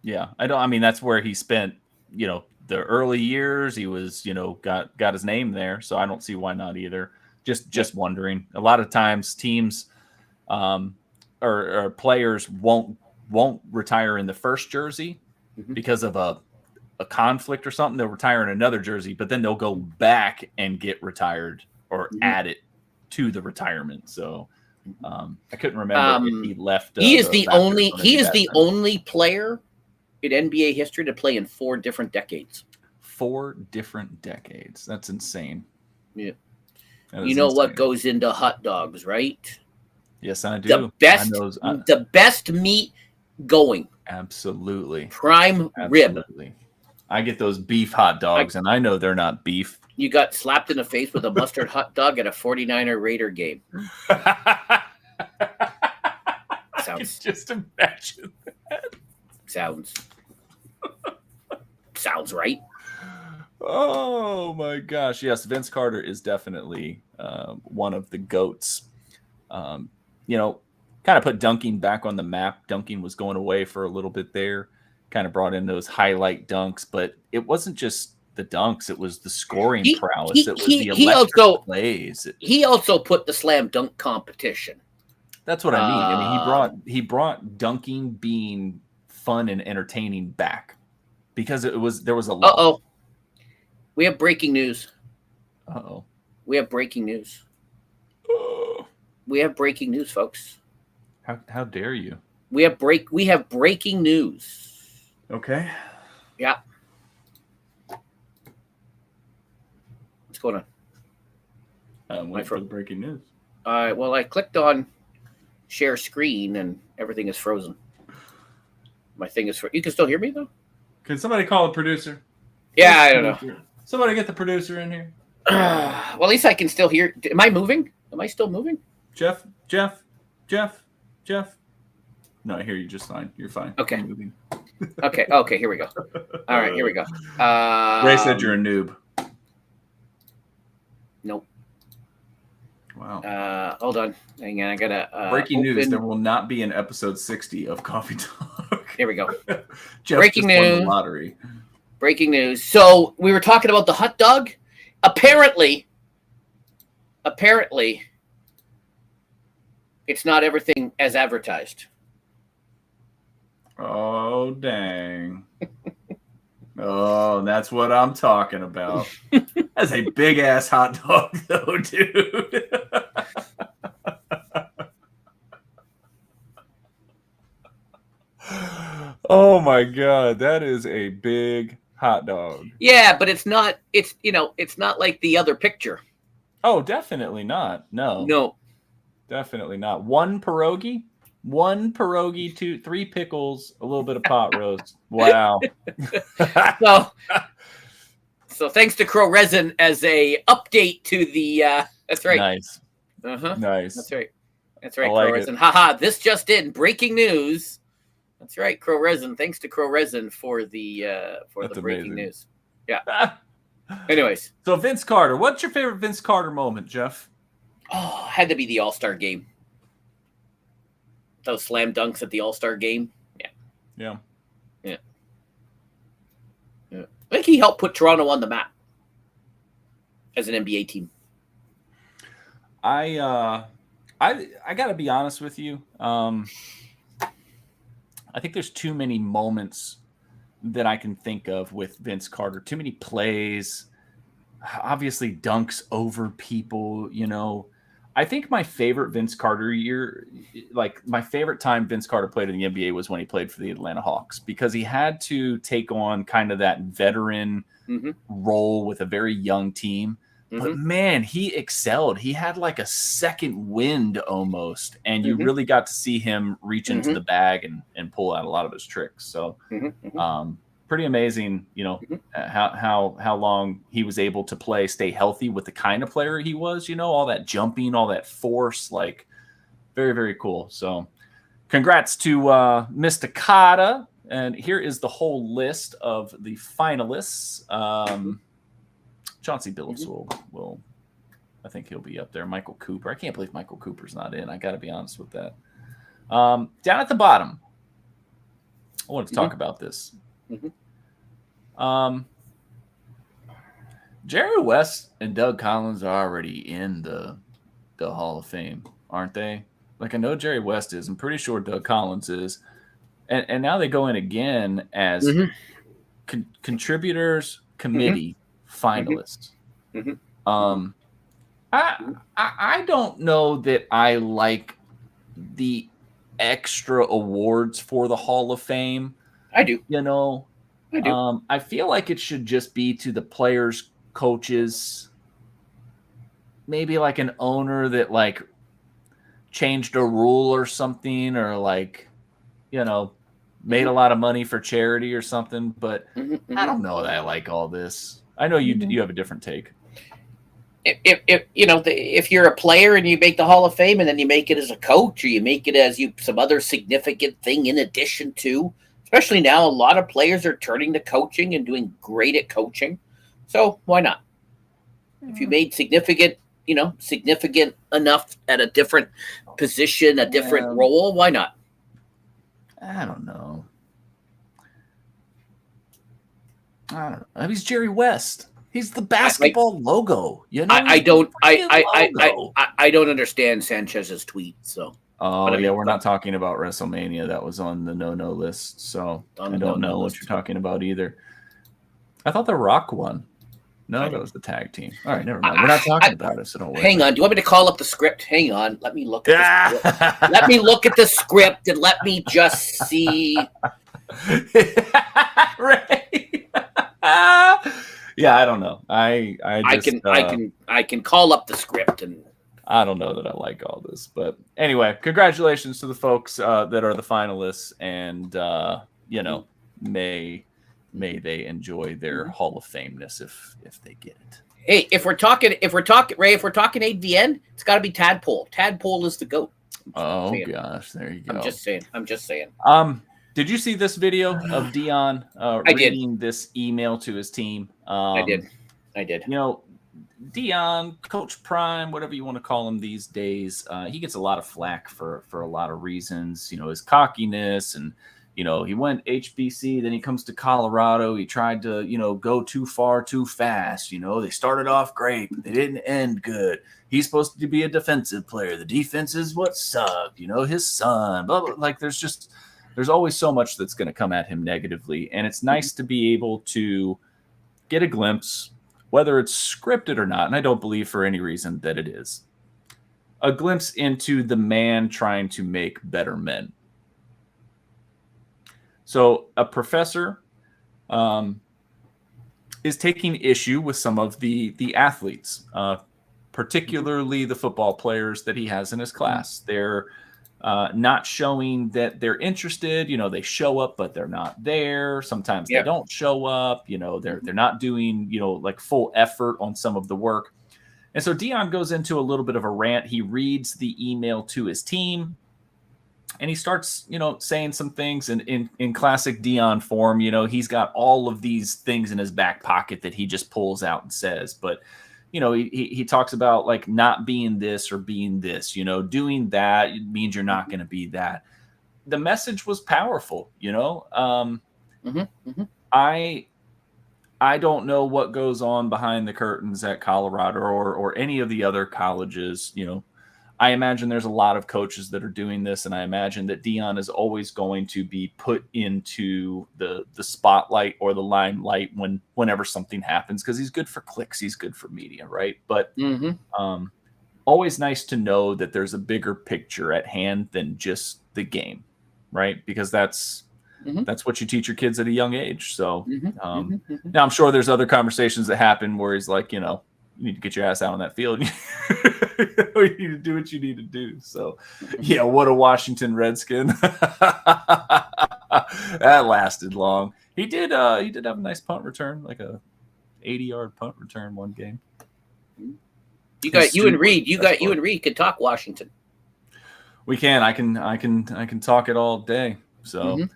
Yeah, I don't. I mean, that's where he spent, the early years. He was, got his name there, so I don't see why not either. Just wondering. A lot of times, teams, or players won't retire in the first jersey because of a conflict or something. They'll retire in another jersey, but then they'll go back and get retired or add it to the retirement. So. I couldn't remember if he left. He is the only player in NBA history to play in 4 different decades. 4 different decades. That's insane. Yeah. You know what goes into hot dogs, right? Yes, I do. The best meat going. Absolutely. Prime rib. I get those beef hot dogs, and I know they're not beef. You got slapped in the face with a mustard hot dog at a 49er Raider game. Just imagine that. Sounds Right. Oh my gosh. Yes, Vince Carter is definitely one of the GOATs. Kind of put dunking back on the map. Dunking was going away for a little bit there. Kind of brought in those highlight dunks, but it wasn't just the dunks, it was the scoring prowess. It was the electric plays. He also put the slam dunk competition. That's what I mean. I mean, he brought dunking being fun and entertaining back, because there was a lot. We have breaking news. We have breaking news. We have breaking news, folks. How dare you? We have breaking news. Okay. Yeah. What's going on? Wait for the breaking news. Well, I clicked on share screen and everything is frozen. My thing is you can still hear me though? Can somebody call the producer? Yeah, I don't know. Somebody get the producer in here. Well, at least I can still hear. Am I moving? Am I still moving? Jeff. No, I hear you just fine. You're fine. Okay. Okay, here we go. All right, here we go. Ray said you're a noob. Nope. Wow. Hold on. Hang on. I gotta breaking news. There will not be an episode 60 of Coffee Talk. Here we go. Jeff breaking just news. Won the lottery. Breaking news. So we were talking about the hot dog. Apparently, it's not everything as advertised. Oh, dang. Oh, that's what I'm talking about. That's a big-ass hot dog, though, dude. Oh, my God. That is a big hot dog. Yeah, but it's not like the other picture. Oh, definitely not. No. Definitely not. One pierogi, 3 pickles, a little bit of pot roast. Wow. So thanks to Crow Resin as a update to the that's right. Nice. Nice. That's right. Crow Resin. Haha, this just in. Breaking news. That's right, Crow Resin. Thanks to Crow Resin for the breaking news. Yeah. Anyways. So Vince Carter, what's your favorite Vince Carter moment, Jeff? Oh, had to be the All-Star game. Those slam dunks at the All-Star game. Yeah. I think he helped put Toronto on the map as an NBA team. I gotta be honest with you. I think there's too many moments that I can think of with Vince Carter. Too many plays. Obviously, dunks over people. I think my favorite Vince Carter year, like my favorite time Vince Carter played in the NBA was when he played for the Atlanta Hawks, because he had to take on kind of that veteran role with a very young team. But man, he excelled. He had like a second wind almost, and you really got to see him reach into the bag and pull out a lot of his tricks. So pretty amazing, how long he was able to stay healthy with the kind of player he was, all that jumping, all that force, like very, very cool. So congrats to Mr. Carter. And here is the whole list of the finalists. Chauncey Billups will, I think he'll be up there. Michael Cooper. I can't believe Michael Cooper's not in. I got to be honest with that. Down at the bottom, I wanted to talk about this. Jerry West and Doug Collins are already in the Hall of Fame, aren't they? Like, I know Jerry West is. I'm pretty sure Doug Collins is. And now they go in again as contributors committee finalists. I don't know that I like the extra awards for the Hall of Fame. I do. I do. I feel like it should just be to the players, coaches, maybe like an owner that like changed a rule or something, or like, made a lot of money for charity or something. But I don't know that I like all this. I know you have a different take. If you're a player and you make the Hall of Fame and then you make it as a coach, or you make it as some other significant thing in addition to, especially now, a lot of players are turning to coaching and doing great at coaching. So why not? If you made significant enough at a different position, a different role, why not? I don't know. He's Jerry West. He's the basketball logo. I don't understand Sanchez's tweet. So. We're not talking about WrestleMania. That was on the no list. So I don't know what you're talking about either. I thought The Rock won. No, that was the tag team. All right, never mind. We're not talking about it, so don't worry. Hang on. Do you want me to call up the script? Hang on. Let me look at the script. Let me look at the script and let me just see. Right. Yeah, I don't know. I can call up the script, and I don't know that I like all this, but anyway, congratulations to the folks that are the finalists, and may they enjoy their Hall of Fameness if they get it. Hey, if we're talking AVN, it's got to be Tadpole. Tadpole is the GOAT. Oh gosh, there you go. I'm just saying. Did you see this video of Dion reading this email to his team? I did. Dion, Coach Prime, whatever you want to call him these days, he gets a lot of flack for a lot of reasons. His cockiness and, he went HBC, then he comes to Colorado. He tried to, go too far too fast. They started off great, but they didn't end good. He's supposed to be a defensive player. The defense is what sucked. His son, blah, blah. Like there's always so much that's going to come at him negatively. And it's nice to be able to get a glimpse, whether it's scripted or not, and I don't believe for any reason that it is, a glimpse into the man trying to make better men. So a professor is taking issue with some of the athletes, particularly the football players that he has in his class. They're not showing that they're interested. They show up, but they're not there. Sometimes they don't show up. They're not doing, like full effort on some of the work. And so Dion goes into a little bit of a rant. He reads the email to his team, and he starts, saying some things in classic Dion form. He's got all of these things in his back pocket that he just pulls out and says, but he talks about like not being this or being this, doing that means you're not going to be that. The message was powerful, I don't know what goes on behind the curtains at Colorado or any of the other colleges. I imagine there's a lot of coaches that are doing this, and I imagine that Dion is always going to be put into the spotlight or the limelight whenever something happens, because he's good for clicks, he's good for media, right? But always nice to know that there's a bigger picture at hand than just the game, right? Because that's what you teach your kids at a young age. So now I'm sure there's other conversations that happen where he's like, you need to get your ass out on that field. You need to do what you need to do. So, yeah, what a Washington Redskin. That lasted long. He did have a nice punt return, like a 80-yard punt return one game. You and Reed could talk Washington. We can. I can talk it all day. So,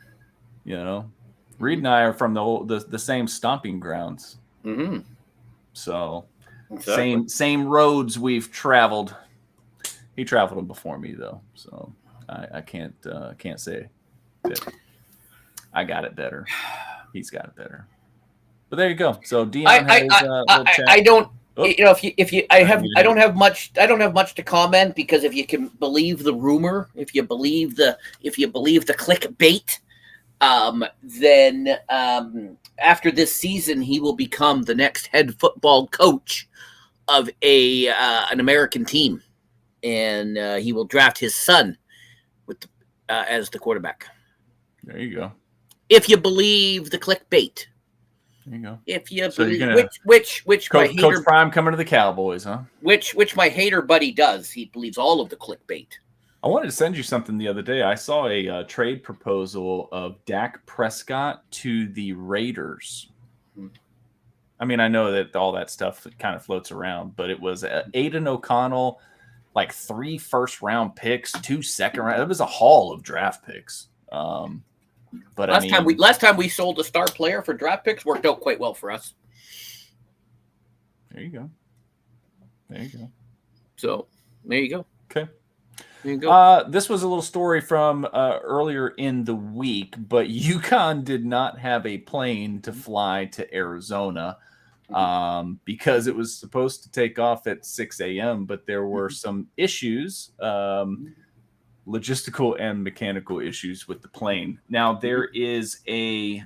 Reed and I are from the same stomping grounds. So. Exactly. Same roads we've traveled. He traveled them before me, though, so I can't say that I got it better. He's got it better. But there you go. So Dion I don't. I don't have much to comment, because if you can believe the rumor, if you believe the clickbait, then after this season he will become the next head football coach of an American team, and he will draft his son as the quarterback. There you go. If you believe the clickbait. There you go. If you believe which Coach Prime coming to the Cowboys, huh? Which my hater buddy does. He believes all of the clickbait. I wanted to send you something the other day. I saw a trade proposal of Dak Prescott to the Raiders. I mean, I know that all that stuff kind of floats around, but it was Aiden O'Connell, like 3 first-round picks, 2 second-round. It was a haul of draft picks. But last time we sold a star player for draft picks worked out quite well for us. There you go. So there you go. Okay. There you go. This was a little story from earlier in the week, but UConn did not have a plane to fly to Arizona because it was supposed to take off at 6 a.m., but there were some issues, logistical and mechanical issues with the plane. Now, there is a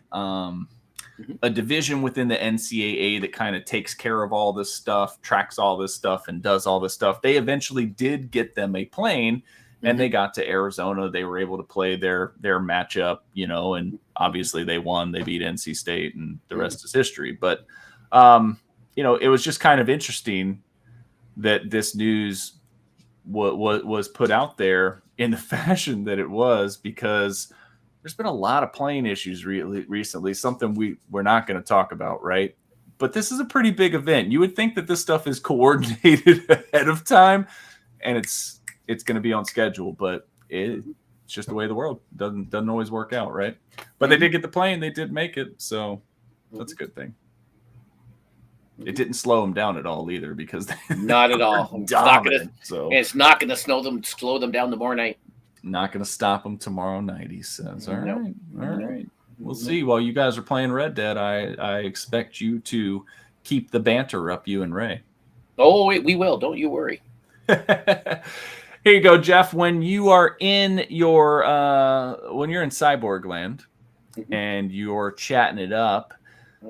division within the NCAA that kind of takes care of all this stuff, tracks all this stuff, and does all this stuff. They eventually did get them a plane, and they got to Arizona. They were able to play their matchup, and obviously they won. They beat NC State, and the rest is history. But, it was just kind of interesting that this news was put out there in the fashion that it was, because there's been a lot of plane issues recently, something we're not going to talk about, right? But this is a pretty big event. You would think that this stuff is coordinated ahead of time, and it's going to be on schedule, but it's just the way of the world. Doesn't always work out, right? But they did get the plane. They did make it, so that's a good thing. It didn't slow them down at all either, because not at all. It's not going to slow them down tomorrow night. Not going to stop them tomorrow night, he says. All right. We'll see. While you guys are playing Red Dead, I expect you to keep the banter up, you and Ray. Oh, we will. Don't you worry. Here you go, Jeff. When you are in your when you're in Cyborg Land and you're chatting it up,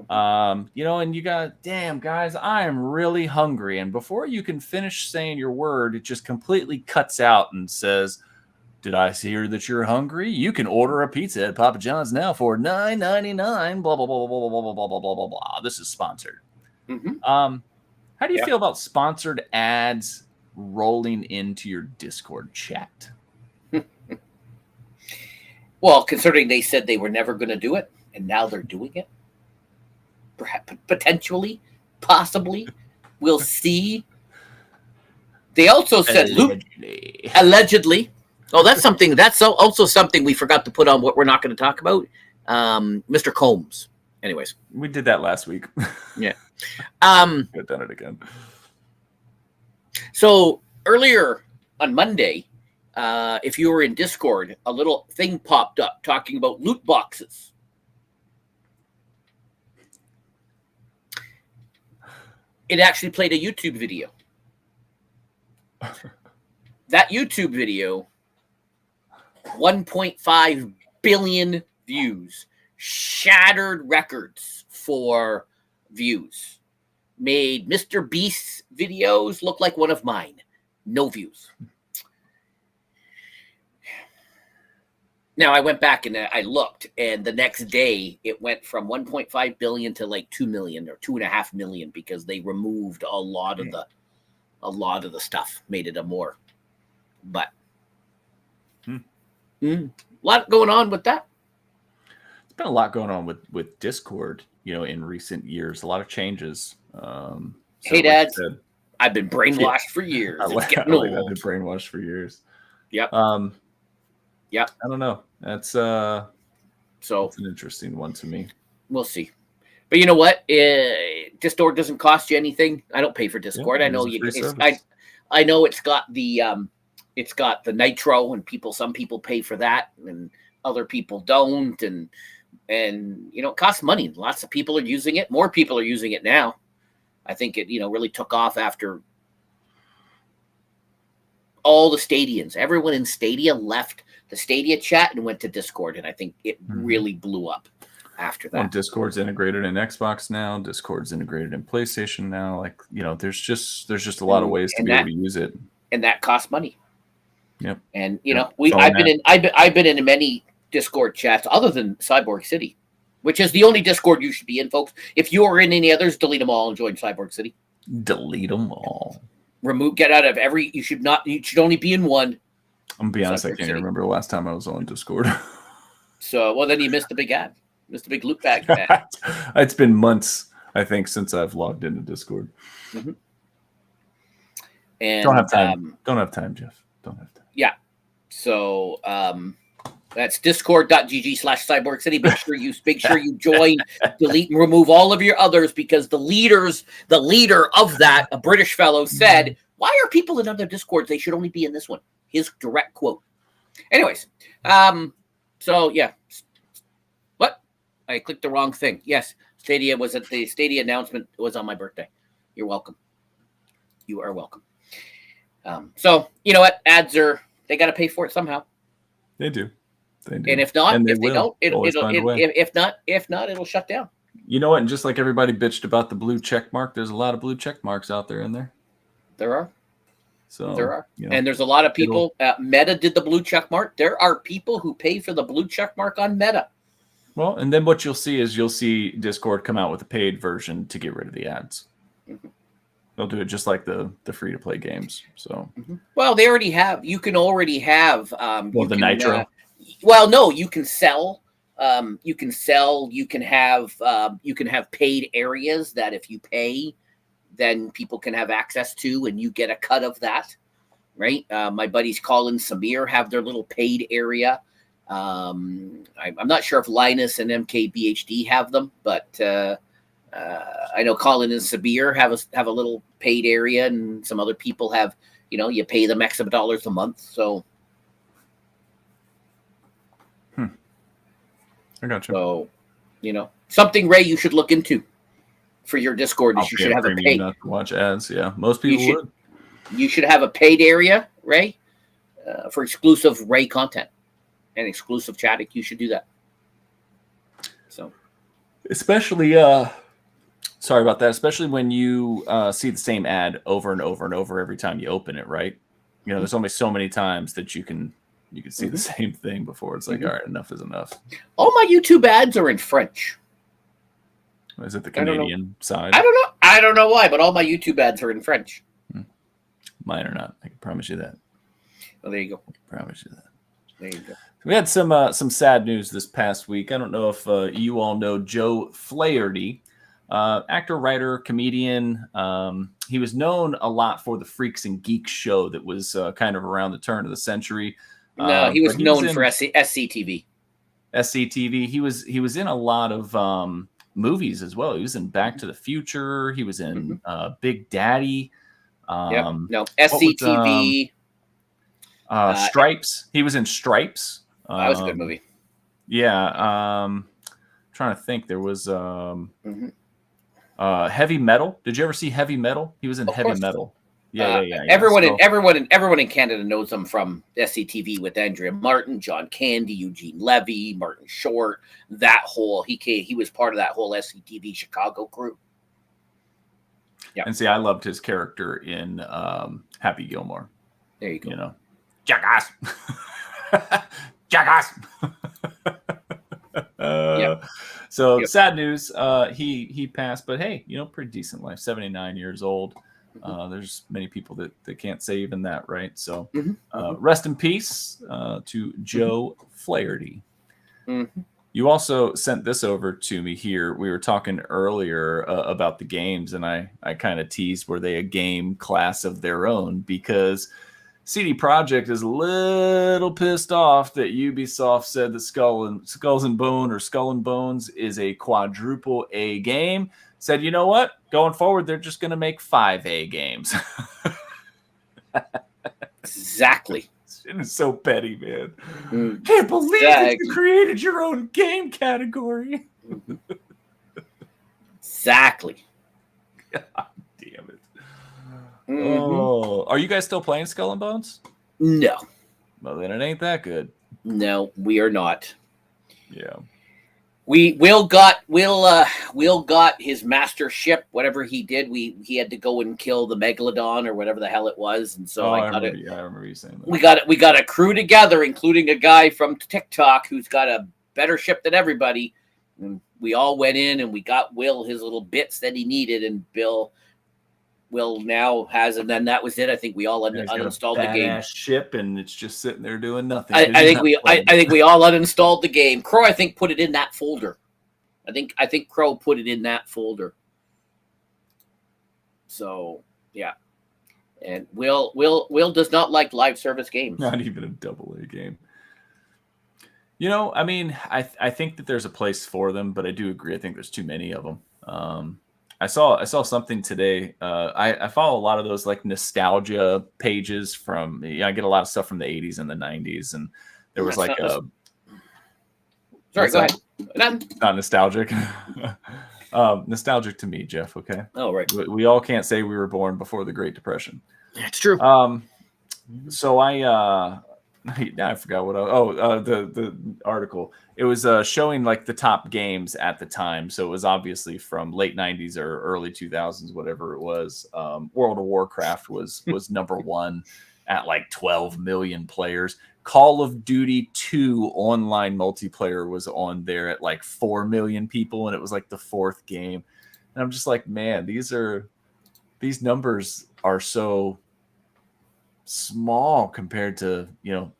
and you got, damn guys, I am really hungry, and before you can finish saying your word, it just completely cuts out and says, did I hear that you're hungry? You can order a pizza at Papa John's now for $9.99. Blah blah blah blah blah blah blah blah blah blah blah. This is sponsored. How do you feel about sponsored ads rolling into your Discord chat? Well, considering they said they were never going to do it, and now they're doing it, perhaps, potentially, possibly, we'll see. They also said allegedly. Oh, that's something. That's also something we forgot to put on what we're not going to talk about. Mr. Combs. Anyways, we did that last week. Yeah. I've done it again. So earlier on Monday, if you were in Discord, a little thing popped up talking about loot boxes. It actually played a YouTube video. That YouTube video, 1.5 billion views, shattered records for views, made Mr. Beast's videos look like one of mine. No views. Now I went back and I looked, and the next day it went from 1.5 billion to like 2 million or 2.5 million, because they removed a lot of the stuff, made it a more. But a lot going on with that. There's been a lot going on with Discord, in recent years. A lot of changes. Hey, Dad, I've been brainwashed for years. I've been brainwashed for years. Yep. Yep. I don't know. That's an interesting one to me. We'll see. But you know what? Discord doesn't cost you anything. I don't pay for Discord. Yeah, I know I know it's got the Nitro, and some people pay for that, and other people don't, and it costs money. Lots of people are using it. More people are using it now. I think it really took off after all the Stadians. Everyone in Stadia left the Stadia chat and went to Discord, and I think it really blew up after that. Well, Discord's integrated in Xbox now. Discord's integrated in PlayStation now. There's just a lot of ways to be able to use it, and that costs money. Yep. And I've been in many Discord chats other than Cyborg City, which is the only Discord you should be in, folks. If you are in any others, delete them all and join Cyborg City. Delete them all. Get out of every. You should only be in one. I'm gonna be honest, I can't remember the last time I was on Discord. So, then you missed a big ad. Missed a big loot bag. It's been months, I think, since I've logged into Discord. Mm-hmm. And don't have time. Don't have time, Jeff. Don't have time. Yeah. So that's discord.gg/Cyborg City. Make sure you join, delete, and remove all of your others, because the leader of that, a British fellow, said, "Why are people in other Discords? They should only be in this one." His direct quote. Anyways, so yeah. What? I clicked the wrong thing. Yes, Stadia was at the Stadia announcement. It was on my birthday. You're welcome. You are welcome. So you know what? Ads they got to pay for it somehow. They do. And if not, if not, it'll shut down. You know what? And just like everybody bitched about the blue check mark, there's a lot of blue check marks out there in there. There are. So there are. And there's a lot of people. Meta did the blue check mark. There are people who pay for the blue check mark on Meta. Well, and then what you'll see Discord come out with a paid version to get rid of the ads. Mm-hmm. They'll do it just like the free to play games. So, well, they already have. You can already have. The Nitro. No, you can sell. You can sell. You can have paid areas that if you pay, then people can have access to, and you get a cut of that, right? My buddies Colin Samir have their little paid area. I'm not sure if Linus and MKBHD have them, but I know Colin and Sabir have a little paid area, and some other people have, you pay them X of dollars a month. So, I got you. So, something, Ray, you should look into for your Discord is you should have a paid. Not to watch ads. Yeah, most people would. You should have a paid area, Ray, for exclusive Ray content and exclusive chatting. You should do that. So, especially, sorry about that. Especially when you see the same ad over and over and over every time you open it, right? There's only so many times that you can see the same thing before it's like, all right, enough is enough. All my YouTube ads are in French. Is it the Canadian side? I don't know. I don't know why, but all my YouTube ads are in French. Mine are not. I can promise you that. Well, there you go. I can promise you that. There you go. We had some sad news this past week. I don't know if you all know Joe Flaherty, actor, writer, comedian. He was known a lot for the Freaks and Geeks show that was kind of around the turn of the century. No, he was known for SCTV. SCTV. He was in a lot of movies as well. He was in Back to the Future. He was in Big Daddy. No, SCTV. Stripes. He was in Stripes. That was a good movie. Yeah. Trying to think. There was Heavy Metal. Did you ever see Heavy Metal? He was in Heavy Metal. Yeah. Everyone in Canada knows him from SCTV with Andrea Martin, John Candy, Eugene Levy, Martin Short. That whole he was part of that whole SCTV Chicago crew. Yeah. And see, I loved his character in Happy Gilmore. There you go. Jackass. Jackass. So sad news. He passed, but hey, pretty decent life. 79 years old. There's many people that can't say even that, right? So rest in peace to Joe Flaherty. You also sent this over to me here. We were talking earlier about the games, and I kind of teased, were they a game class of their own? Because CD Projekt is a little pissed off that Ubisoft said that Skull and Bones is a quadruple A game. Said, you know what? Going forward, they're just going to make 5A games. Exactly. It's so petty, man. Can't believe that you created your own game category. Exactly. God damn it. Oh, are you guys still playing Skull and Bones? No. Well, then it ain't that good. No, we are not. Yeah. Will got his master ship, whatever he did. He had to go and kill the Megalodon or whatever the hell it was, and so I remember you saying that. We got a crew together, including a guy from TikTok who's got a better ship than everybody. And we all went in and we got Will his little bits that he needed, and Will now has, and then that was it. I think we all uninstalled the game. Ship, and it's just sitting there doing nothing. I think we all uninstalled the game. Crow, I think, put it in that folder. I think Crow put it in that folder. So yeah, and Will does not like live service games. Not even a AA game. I mean, I think that there's a place for them, but I do agree. I think there's too many of them. I saw something today. I follow a lot of those like nostalgia pages from. I get a lot of stuff from the 80s and the 90s, and there was like a. Sorry, go ahead. Not nostalgic. Nostalgic to me, Jeff. Okay. Oh, right. We all can't say we were born before the Great Depression. That's true. So I forgot what. The article. It was showing like the top games at the time. So it was obviously from late 90s or early 2000s, whatever it was. World of Warcraft was number one at like 12 million players. Call of Duty 2 online multiplayer was on there at like 4 million people, and it was like the fourth game. And I'm just like, man, these numbers are so small compared to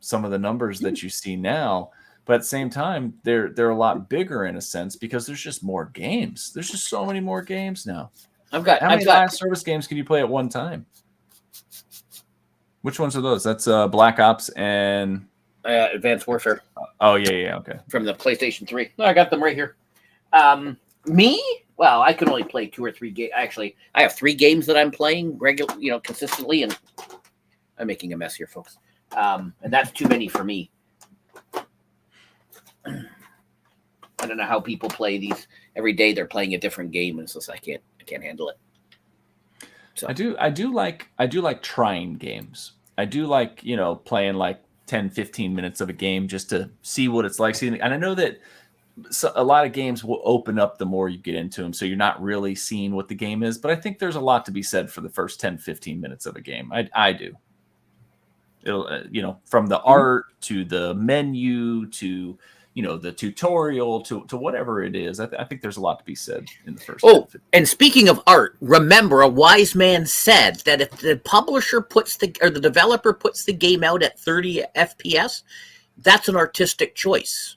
some of the numbers that you see now, but at the same time they're a lot bigger in a sense because there's just more games. There's just so many more games now. How many live service games can you play at one time? Which ones are those? That's Black Ops and Advanced Warfare. Oh yeah, okay. From the PlayStation 3. No, I got them right here. Me? Well, I can only play 2 or 3 games. Actually, I have 3 games that I'm playing consistently, and I'm making a mess here, folks. And that's too many for me. I don't know how people play these every day. They're playing a different game, and it's just I can't handle it. So I do like trying games. I do like, playing like 10, 15 minutes of a game just to see what it's like. And I know that a lot of games will open up the more you get into them, so you're not really seeing what the game is. But I think there's a lot to be said for the first 10, 15 minutes of a game. I do. It'll, from the art to the menu to the tutorial to whatever it is. I think there's a lot to be said in the first. Oh, and speaking of art, remember a wise man said that if the publisher the developer puts the game out at 30 FPS, that's an artistic choice.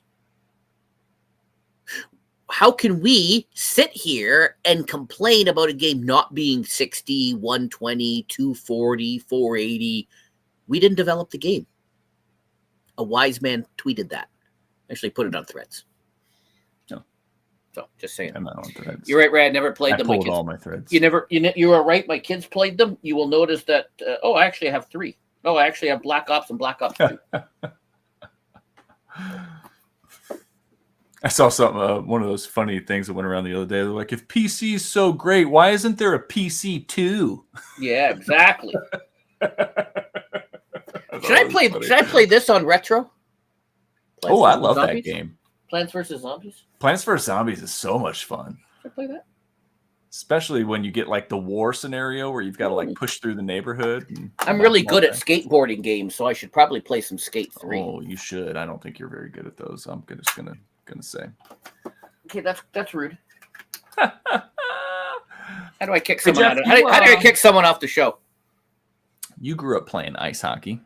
How can we sit here and complain about a game not being 60, 120, 240, 480? We didn't develop the game. A wise man tweeted that. Actually put it on Threads. No. So just saying. I'm not on Threads. You're right, Ray. I never played them. I pulled all my threads. You were right. My kids played them. You will notice that. I actually have 3. Oh, I actually have Black Ops and Black Ops 2. I saw something. One of those funny things that went around the other day. They're like, if PC is so great, why isn't there a PC 2? Yeah, exactly. Should I play this on retro? I love that game. Plants vs. Zombies? Plants vs. Zombies is so much fun. Should I play that? Especially when you get like the war scenario where you've got to like push through the neighborhood. I'm really good at skateboarding games, so I should probably play some Skate 3. Oh, you should. I don't think you're very good at those. I'm just gonna say. Okay, that's rude. How do I kick someone out? How do I kick someone off the show? You grew up playing ice hockey.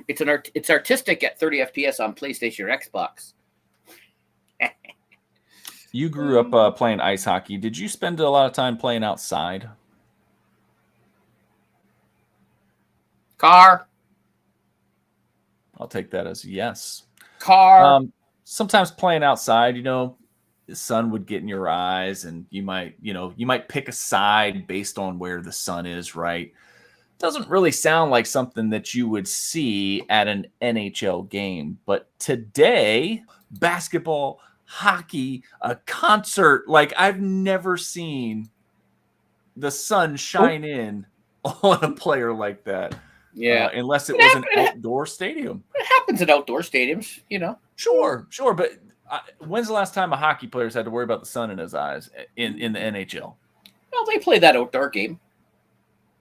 It's artistic at 30 FPS on PlayStation or Xbox. You grew up playing ice hockey. Did you spend a lot of time playing outside? Car. I'll take that as a yes. Car. Sometimes playing outside, the sun would get in your eyes, and you might pick a side based on where the sun is, right? Doesn't really sound like something that you would see at an NHL game. But today, basketball, hockey, a concert, like I've never seen the sun shine in on a player like that. Yeah. Unless it was an outdoor stadium. It happens at outdoor stadiums, Sure. But when's the last time a hockey player's had to worry about the sun in his eyes in the NHL? Well, they play that outdoor game.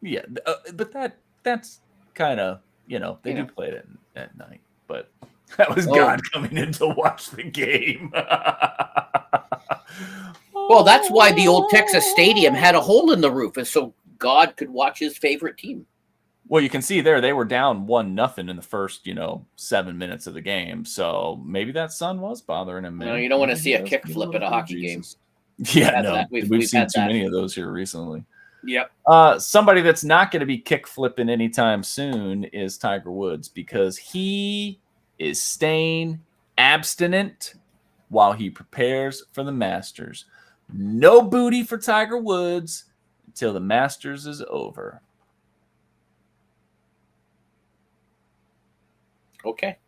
Yeah, but that's kind of, they do play it at night. But that was God coming in to watch the game. Well, that's why the old Texas Stadium had a hole in the roof, is so God could watch his favorite team. Well, you can see there they were down 1-0 in the first, 7 minutes of the game. So maybe that sun was bothering him. Man. No, you don't want to see a kick flip at a hockey game. Yeah, no, we've seen too many of those here recently. Yep. Somebody that's not going to be kick flipping anytime soon is Tiger Woods, because he is staying abstinent while he prepares for the Masters. No booty for Tiger Woods until the Masters is over. Okay.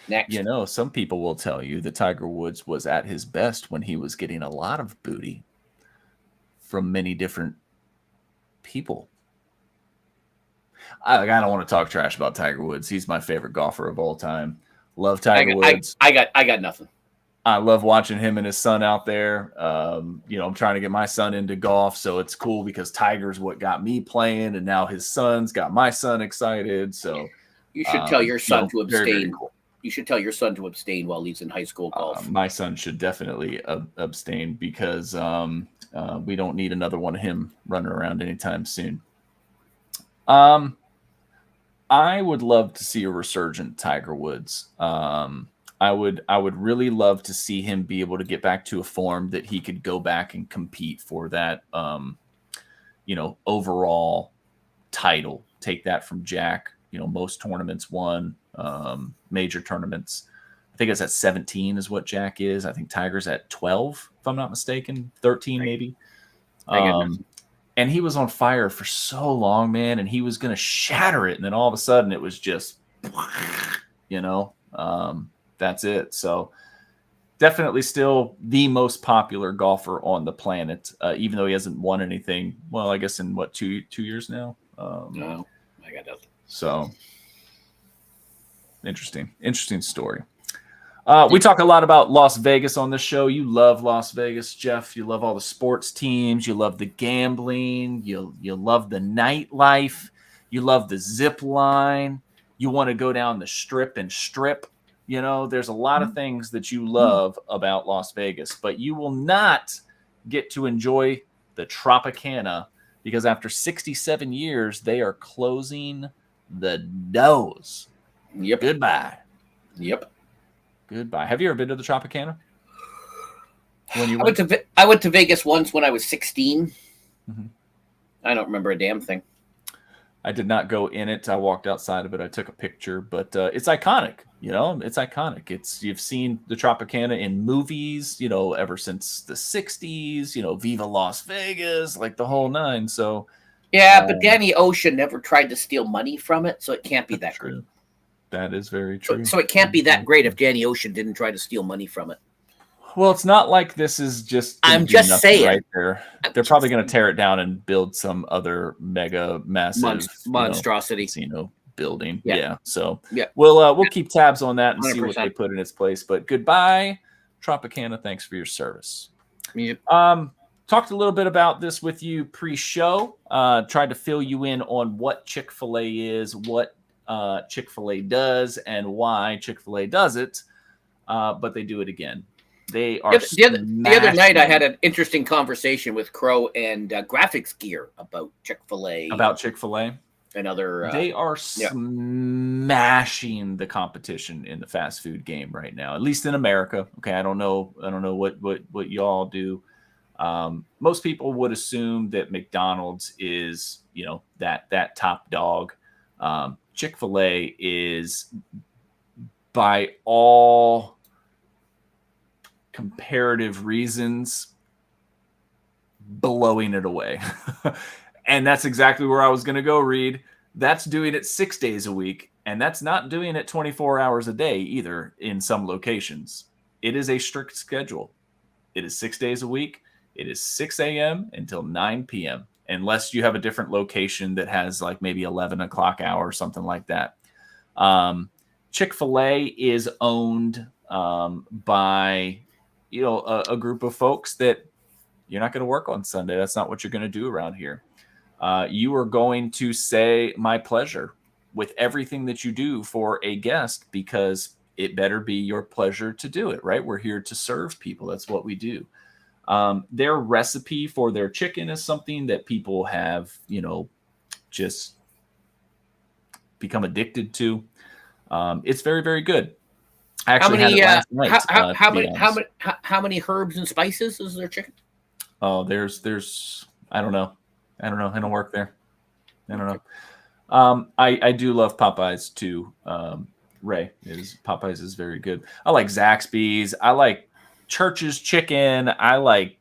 Next. Some people will tell you that Tiger Woods was at his best when he was getting a lot of booty from many different people. I don't want to talk trash about Tiger Woods. He's my favorite golfer of all time. Love Tiger Woods. I got nothing. I love watching him and his son out there. I'm trying to get my son into golf, so it's cool because Tiger's what got me playing, and now his son's got my son excited. So you should tell your son to abstain. Very, very cool. You should tell your son to abstain while he's in high school golf. My son should definitely abstain because we don't need another one of him running around anytime soon. I would love to see a resurgent Tiger Woods. I would really love to see him be able to get back to a form that he could go back and compete for that, overall title. Take that from Jack. Most tournaments won, major tournaments. I think it's at 17 is what Jack is. I think Tiger's at 12, if I'm not mistaken, 13 maybe. And he was on fire for so long, man, and he was going to shatter it. And then all of a sudden it was just, that's it. So definitely still the most popular golfer on the planet, even though he hasn't won anything. Well, I guess in what, two years now? No, I got nothing. So interesting story. We talk a lot about Las Vegas on this show. You love Las Vegas, Jeff. You love all the sports teams. You love the gambling. You love the nightlife. You love the zip line. You want to go down the strip and strip. There's a lot of things that you love about Las Vegas, but you will not get to enjoy the Tropicana because after 67 years, they are closing the doors. Yep. Goodbye. Yep. Goodbye. Have you ever been to the Tropicana? I went to Vegas once when I was 16. Mm-hmm. I don't remember a damn thing. I did not go in it. I walked outside of it. I took a picture, but it's iconic. It's iconic. You've seen the Tropicana in movies, ever since the 60s, Viva Las Vegas, like the whole nine. So yeah, but Danny Ocean never tried to steal money from it, so it can't be that true. Great. That is very true. So it can't be that great if Danny Ocean didn't try to steal money from it. Well, it's not like this is just. I'm just saying. Right there. They're probably going to tear it down and build some other mega massive monstrosity casino building. Yeah. So yeah, we'll keep tabs on that and 100%. see what they put in its place. But goodbye, Tropicana. Thanks for your service. Yep. Talked a little bit about this with you pre-show. Tried to fill you in on what Chick-fil-A is, what Chick-fil-A does, and why Chick-fil-A does it. But they do it again. They are the other night. I had an interesting conversation with Crow and Graphics Gear about Chick-fil-A. And other. They are smashing the competition in the fast food game right now, at least in America. Okay, I don't know what y'all do. Most people would assume that McDonald's is that top dog. Chick-fil-A is by all comparative reasons blowing it away. And that's exactly where I was going to go, Reed. That's doing it 6 days a week, and that's not doing it 24 hours a day either in some locations. It is a strict schedule. It is 6 days a week. It is 6 a.m. until 9 p.m., unless you have a different location that has like maybe 11 o'clock hour or something like that. Chick-fil-A is owned by a group of folks that you're not going to work on Sunday. That's not what you're going to do around here. You are going to say my pleasure with everything that you do for a guest, because it better be your pleasure to do it, right? We're here to serve people. That's what we do. Their recipe for their chicken is something that people have, just become addicted to. It's very, very good. I actually had it last night. How many herbs and spices is their chicken? Oh, there's I don't know. I don't work there. I don't know. I do love Popeyes too. Popeyes is very good. I like Zaxby's. I like Church's chicken. I like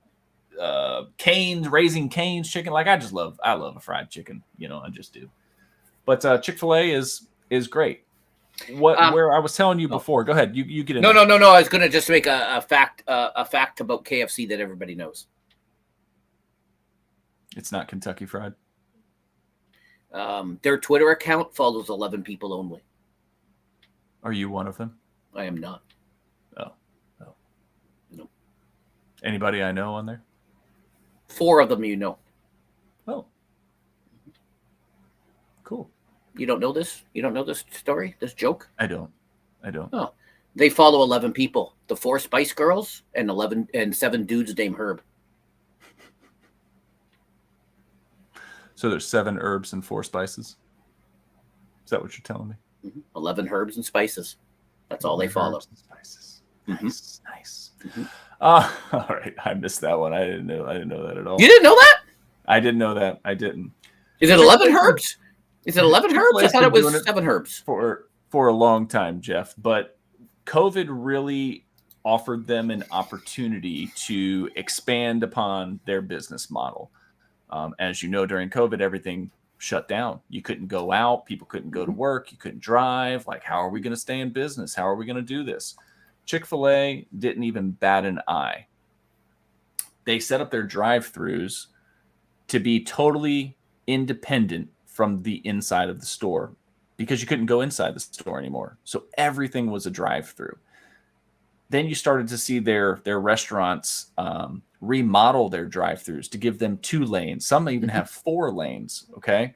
Raising Cane's chicken. Like I love a fried chicken. I just do. But Chick-fil-A is great. Where I was telling you before. Go ahead. You get in. No. I was going to just make a fact about KFC that everybody knows. It's not Kentucky Fried. Their Twitter account follows 11 people only. Are you one of them? I am not. Oh. No. Anybody I know on there? 4 of them you know. Oh. Cool. You don't know this? You don't know this story? This joke? I don't. Oh. They follow 11 people. The 4 Spice Girls and 7 dudes named Herb. So there's 7 herbs and 4 spices. Is that what you're telling me? 11 herbs and spices. That's all they follow. Spices. Nice. All right. I missed that one. I didn't know that at all. You didn't know that? I didn't know that. I didn't. Is it 11 herbs? Is it 11 herbs? I thought it was 7 herbs. For a long time, Jeff. But COVID really offered them an opportunity to expand upon their business model. As you know, during COVID, everything shut down. You couldn't go out. People couldn't go to work. You couldn't drive. Like, how are we going to stay in business? How are we going to do this? Chick-fil-A didn't even bat an eye. They set up their drive-thrus to be totally independent from the inside of the store because you couldn't go inside the store anymore. So everything was a drive-thru. Then you started to see their restaurants remodel their drive-thrus to give them 2 lanes. Some even have 4 lanes, okay?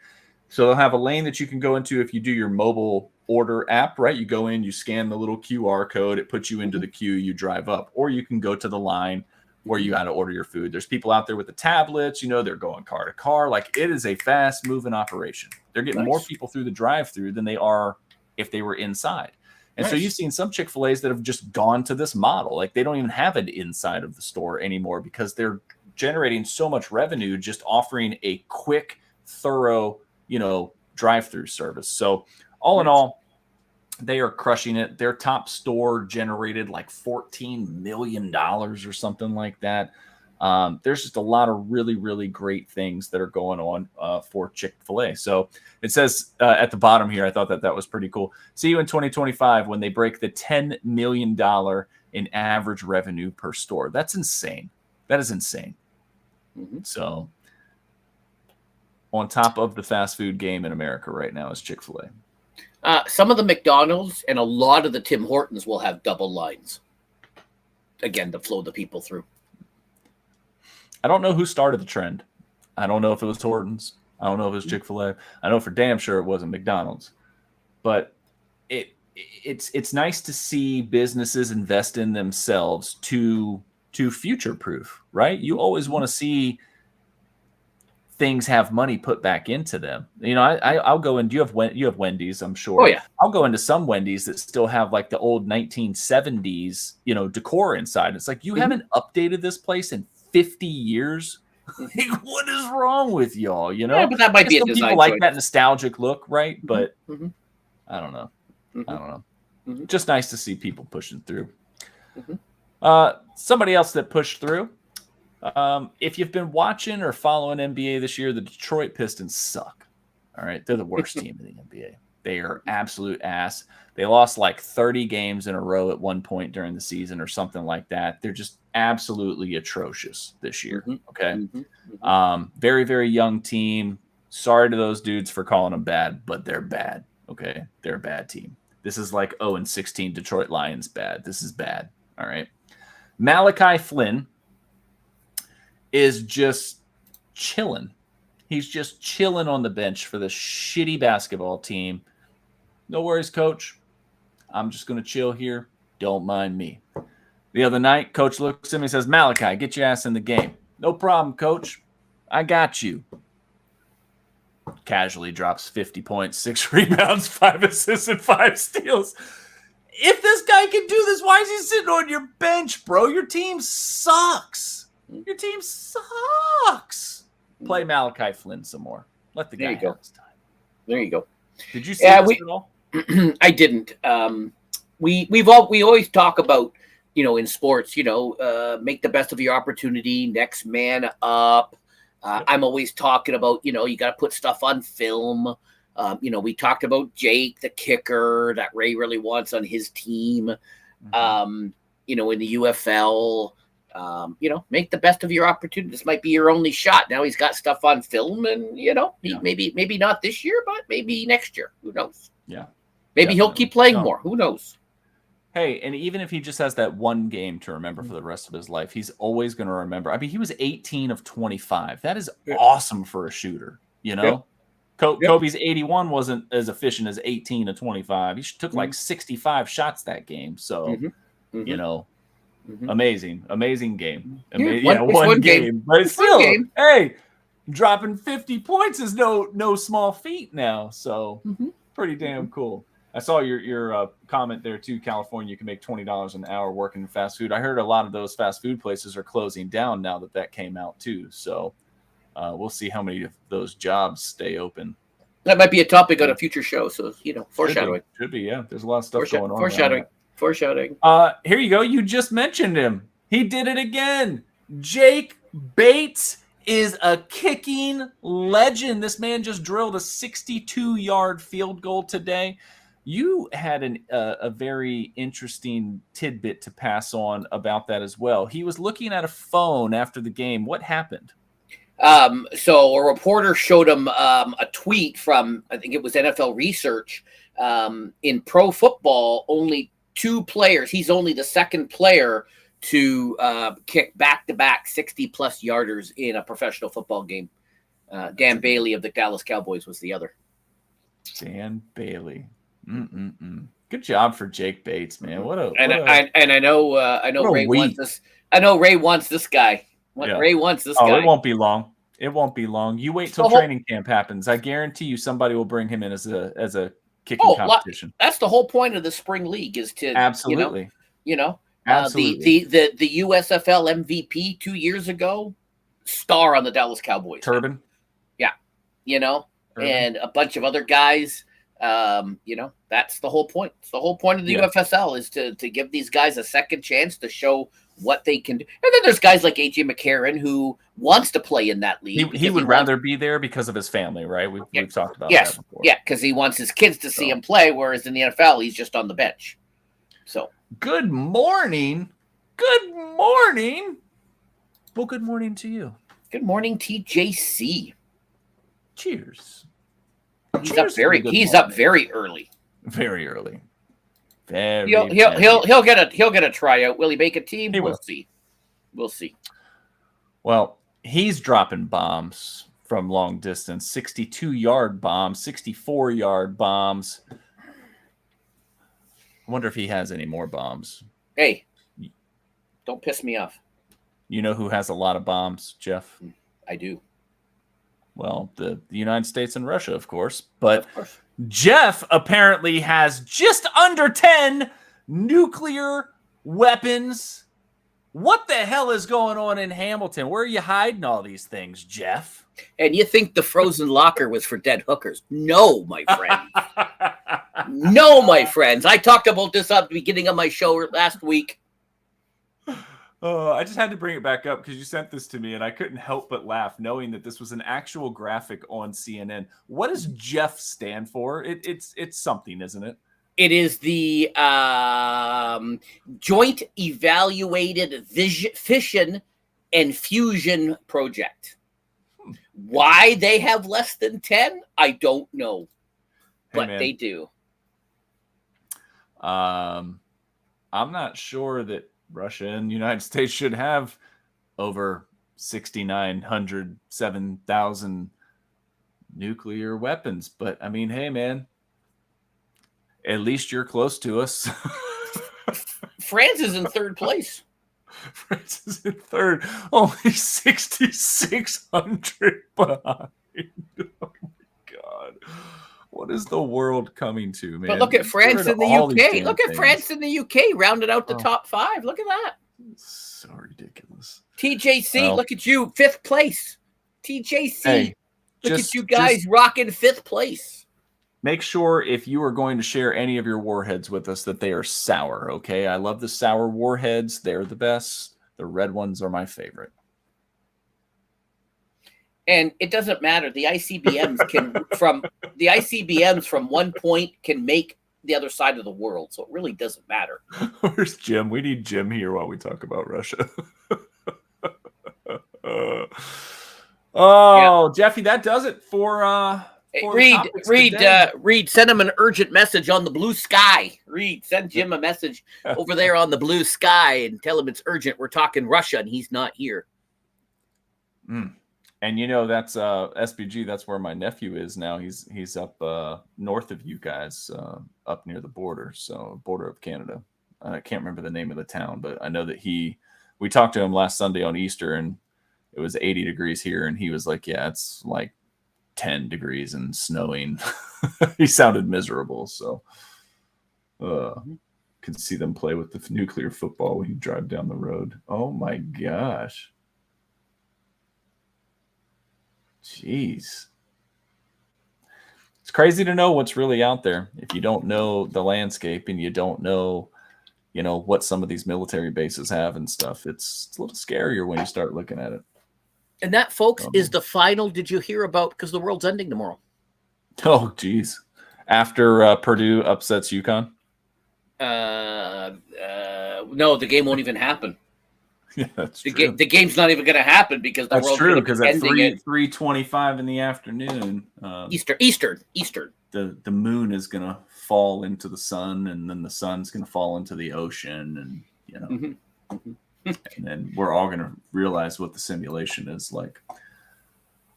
So they'll have a lane that you can go into if you do your mobile order app, right? You go in, you scan the little QR code, it puts you into the queue, you drive up. Or you can go to the line where you got to order your food. There's people out there with the tablets, they're going car to car. Like, it is a fast-moving operation. They're getting more people through the drive-thru than they are if they were inside. And so you've seen some Chick-fil-A's that have just gone to this model. Like, they don't even have an inside of the store anymore because they're generating so much revenue just offering a quick, thorough, drive-through service. So all in all, they are crushing it. Their top store generated like $14 million or something like that. There's just a lot of really, really great things that are going on for Chick-fil-A. So it says at the bottom here, I thought that was pretty cool. See you in 2025 when they break the $10 million in average revenue per store. That's insane. That is insane. So on top of the fast food game in America right now is Chick-fil-A. Some of the McDonald's and a lot of the Tim Hortons will have double lines. Again, to flow the people through. I don't know who started the trend. I don't know if it was Hortons. I don't know if it was Chick-fil-A. I know for damn sure it wasn't McDonald's. But it's nice to see businesses invest in themselves to future-proof, right? You always want to see things have money put back into them. I'll go in. You have Wendy's, I'm sure. Oh yeah. I'll go into some Wendy's that still have like the old 1970s, decor inside. It's like, you haven't updated this place in 50 years. Like, what is wrong with y'all? Yeah, but that might be a design people like choice. that nostalgic look, right? But I don't know. I don't know. Just nice to see people pushing through. Somebody else that pushed through. If you've been watching or following NBA this year, the Detroit Pistons suck. All right, they're the worst team in the NBA. They are absolute ass. They lost like 30 games in a row at one point during the season or something like that. They're just absolutely atrocious this year. Okay. Very, very young team. Sorry to those dudes for calling them bad, but they're bad. Okay. They're a bad team. This is like 0-16 Detroit Lions bad. This is bad. All right. Malachi Flynn is just chilling. He's just chilling on the bench for the shitty basketball team. No worries, coach. I'm just going to chill here. Don't mind me. The other night, coach looks at me and says, Malachi, get your ass in the game. No problem, coach. I got you. Casually drops 50 points, 6 rebounds, 5 assists, and 5 steals. If this guy can do this, why is he sitting on your bench, bro? Your team sucks. Your team sucks. Play Malachi Flynn some more. Let the guy have his time. There you go. Did you see this at all? I didn't. We always talk about, in sports, make the best of your opportunity, next man up. I'm always talking about, you got to put stuff on film. We talked about Jake, the kicker that Ray really wants on his team. In the UFL. Make the best of your opportunity. This might be your only shot. Now he's got stuff on film, and maybe not this year, but maybe next year. Who knows? Yeah. Maybe he'll keep playing more. Who knows? Hey, and even if he just has that one game to remember for the rest of his life, he's always going to remember. I mean, he was 18 of 25. That is awesome for a shooter. Kobe's 81 wasn't as efficient as 18 of 25. He took like 65 shots that game. So, amazing game. One game. But it's still, hey, dropping 50 points is no small feat now. So pretty damn cool. I saw your comment there too. California, you can make $20 an hour working in fast food. I heard a lot of those fast food places are closing down now that came out too. So we'll see how many of those jobs stay open. That might be a topic on a future show. So foreshadowing should be yeah. There's a lot of stuff going on. Foreshadowing. Foreshadowing. Here you go. You just mentioned him. He did it again. Jake Bates is a kicking legend. This man just drilled a 62-yard field goal today. You had a very interesting tidbit to pass on about that as well. He was looking at a phone after the game. What happened? So a reporter showed him a tweet from, I think it was NFL Research. In pro football, only 2 players. He's only the second player to kick back-to-back 60-plus yarders in a professional football game. Dan Bailey of the Dallas Cowboys was the other. Dan Bailey. Good job for Jake Bates, man. I know Ray wants this. I know Ray wants this guy. Ray wants this guy. It won't be long. It won't be long. You wait till training camp happens. I guarantee you somebody will bring him in as a kicking competition. That's the whole point of the spring league, is to absolutely. Absolutely. The USFL MVP 2 years ago, star on the Dallas Cowboys. Turbin. Yeah. And a bunch of other guys. That's the whole point. It's the whole point of the UFSL is to give these guys a second chance to show what they can do. And then there's guys like AJ McCarron who wants to play in that league. He would rather be there because of his family, right? We've talked about that before. Yeah, because he wants his kids to see him play, whereas in the NFL, he's just on the bench. So good morning. Good morning. Well, good morning to you. Good morning, TJC. Cheers. He's up very early. Very early. He'll get a tryout. Will he make a team? We'll see. We'll see. Well, he's dropping bombs from long distance. 62-yard bombs, 64-yard bombs. I wonder if he has any more bombs. Hey, don't piss me off. You know who has a lot of bombs, Jeff? I do. Well, the United States and Russia, of course. But Jeff apparently has just under 10 nuclear weapons. What the hell is going on in Hamilton? Where are you hiding all these things, Jeff? And you think the frozen locker was for dead hookers? No, my friend. No, my friends. I talked about this at the beginning of my show last week. I just had to bring it back up because you sent this to me and I couldn't help but laugh knowing that this was an actual graphic on CNN. What does Jeff stand for? It's something, isn't it? It is the Joint Evaluated Fission and Fusion Project. Why they have less than 10, I don't know. But they do. I'm not sure that Russia and the United States should have over 6,900, 7,000 nuclear weapons. But, I mean, hey, man, at least you're close to us. France is in third place. France is in third. Only 6,600 behind. Oh, my God. What is the world coming to, man? But look at France and the UK. Look at France and the UK rounded out the top 5. Look at that. So ridiculous. TJC, look at you, 5th place. TJC, look at you guys rocking 5th place. Make sure if you are going to share any of your warheads with us that they are sour, okay? I love the sour warheads. They're the best. The red ones are my favorite. And it doesn't matter. The ICBMs from 1 point can make the other side of the world. So it really doesn't matter. Where's Jim? We need Jim here while we talk about Russia. Jeffy, that does it for Reed, send him an urgent message on the blue sky. Reed, send Jim a message over there on the blue sky and tell him it's urgent. We're talking Russia and he's not here. And you know, that's SBG. That's where my nephew is now. He's up north of you guys, up near the border, so border of Canada. I can't remember the name of the town, but I know that we talked to him last Sunday on Easter, and it was 80 degrees here, and he was like, "Yeah, it's like 10 degrees and snowing." He sounded miserable, so can see them play with the nuclear football when you drive down the road. Oh my gosh. Jeez. It's crazy to know what's really out there if you don't know the landscape and you don't know what some of these military bases have and stuff. It's a little scarier when you start looking at it. And that, folks, is the final. Did you hear about, because the world's ending tomorrow? Oh, geez. After Purdue upsets UConn? No, the game won't even happen. Yeah, that's true. The game's not even going to happen because the world's true, because at 3:25 in the afternoon, Eastern, the moon is going to fall into the sun, and then the sun's going to fall into the ocean, and and then we're all going to realize what the simulation is like.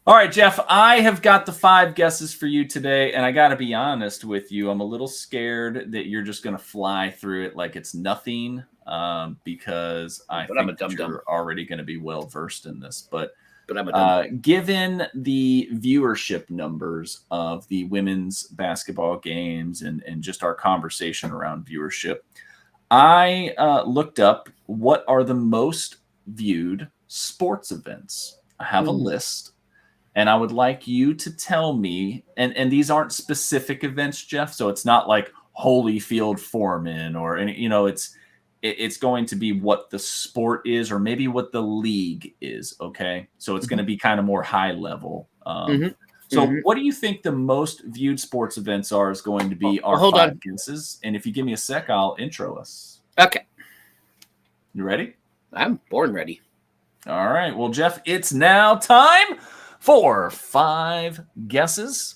All right, Jeff, I have got the 5 guesses for you today, and I got to be honest with you. I'm a little scared that you're just going to fly through it like it's nothing, because I think you're already going to be well-versed in this. But I'm a given the viewership numbers of the women's basketball games and just our conversation around viewership, I looked up what are the most viewed sports events. I have a list. And I would like you to tell me, and these aren't specific events, Jeff, so it's not like Holyfield Foreman or any, it's going to be what the sport is or maybe what the league is, okay? So it's going to be kind of more high level. So what do you think the most viewed sports events are is going to be our 5 guesses? And if you give me a sec, I'll intro us. Okay. You ready? I'm born ready. All right. Well, Jeff, it's now time for 5 guesses.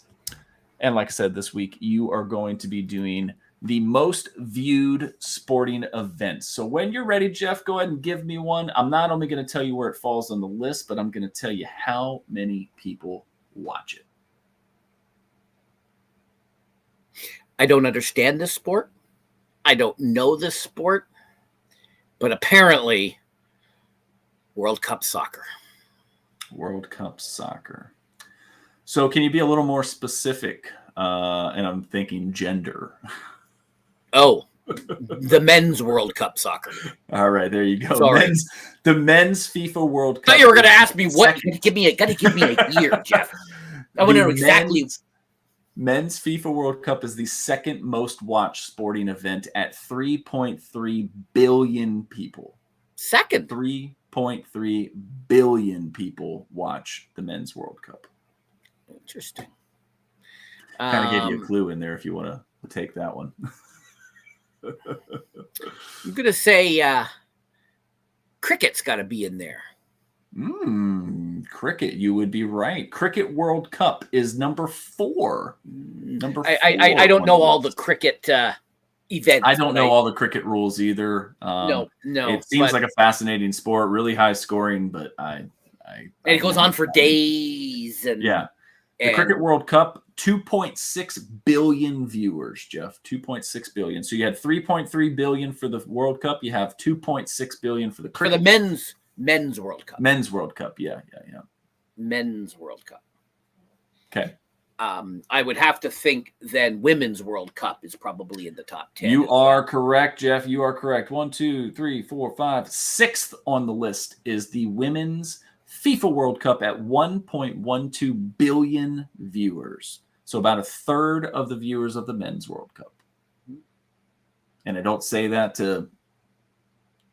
And like I said, this week, you are going to be doing the most viewed sporting events. So when you're ready, Jeff, go ahead and give me one. I'm not only going to tell you where it falls on the list, but I'm going to tell you how many people watch it. I don't understand this sport. I don't know this sport. But apparently, World Cup soccer. World Cup soccer. So can you be a little more specific? And I'm thinking gender. Oh, the men's World Cup soccer. All right, there you go. The men's FIFA World Cup. I thought you were going to ask me what. Got to give me a year, Jeff. I want to know exactly. Men's FIFA World Cup is the second most watched sporting event at 3.3 billion people. Second. 3.3 billion people watch the men's World Cup. Interesting. Kind of gave you a clue in there if you want to take that one. I'm going to say cricket's got to be in there. Cricket, you would be right. Cricket World Cup is number 4. I don't know all the cricket events. I don't know all the cricket rules either. No. It seems like a fascinating sport, really high scoring, but and it goes on for days. And the Cricket World Cup, 2.6 billion viewers, Jeff. 2.6 billion. So you had 3.3 billion for the World Cup. You have 2.6 billion for the cricket. For the men's World Cup. Men's World Cup, yeah. Men's World Cup. Okay. I would have to think then women's World Cup is probably in the top 10. You are correct, Jeff. You are correct. 1, 2, 3, 4, 5. 6th on the list is the women's FIFA World Cup at 1.12 billion viewers. So about a third of the viewers of the men's World Cup. And I don't say that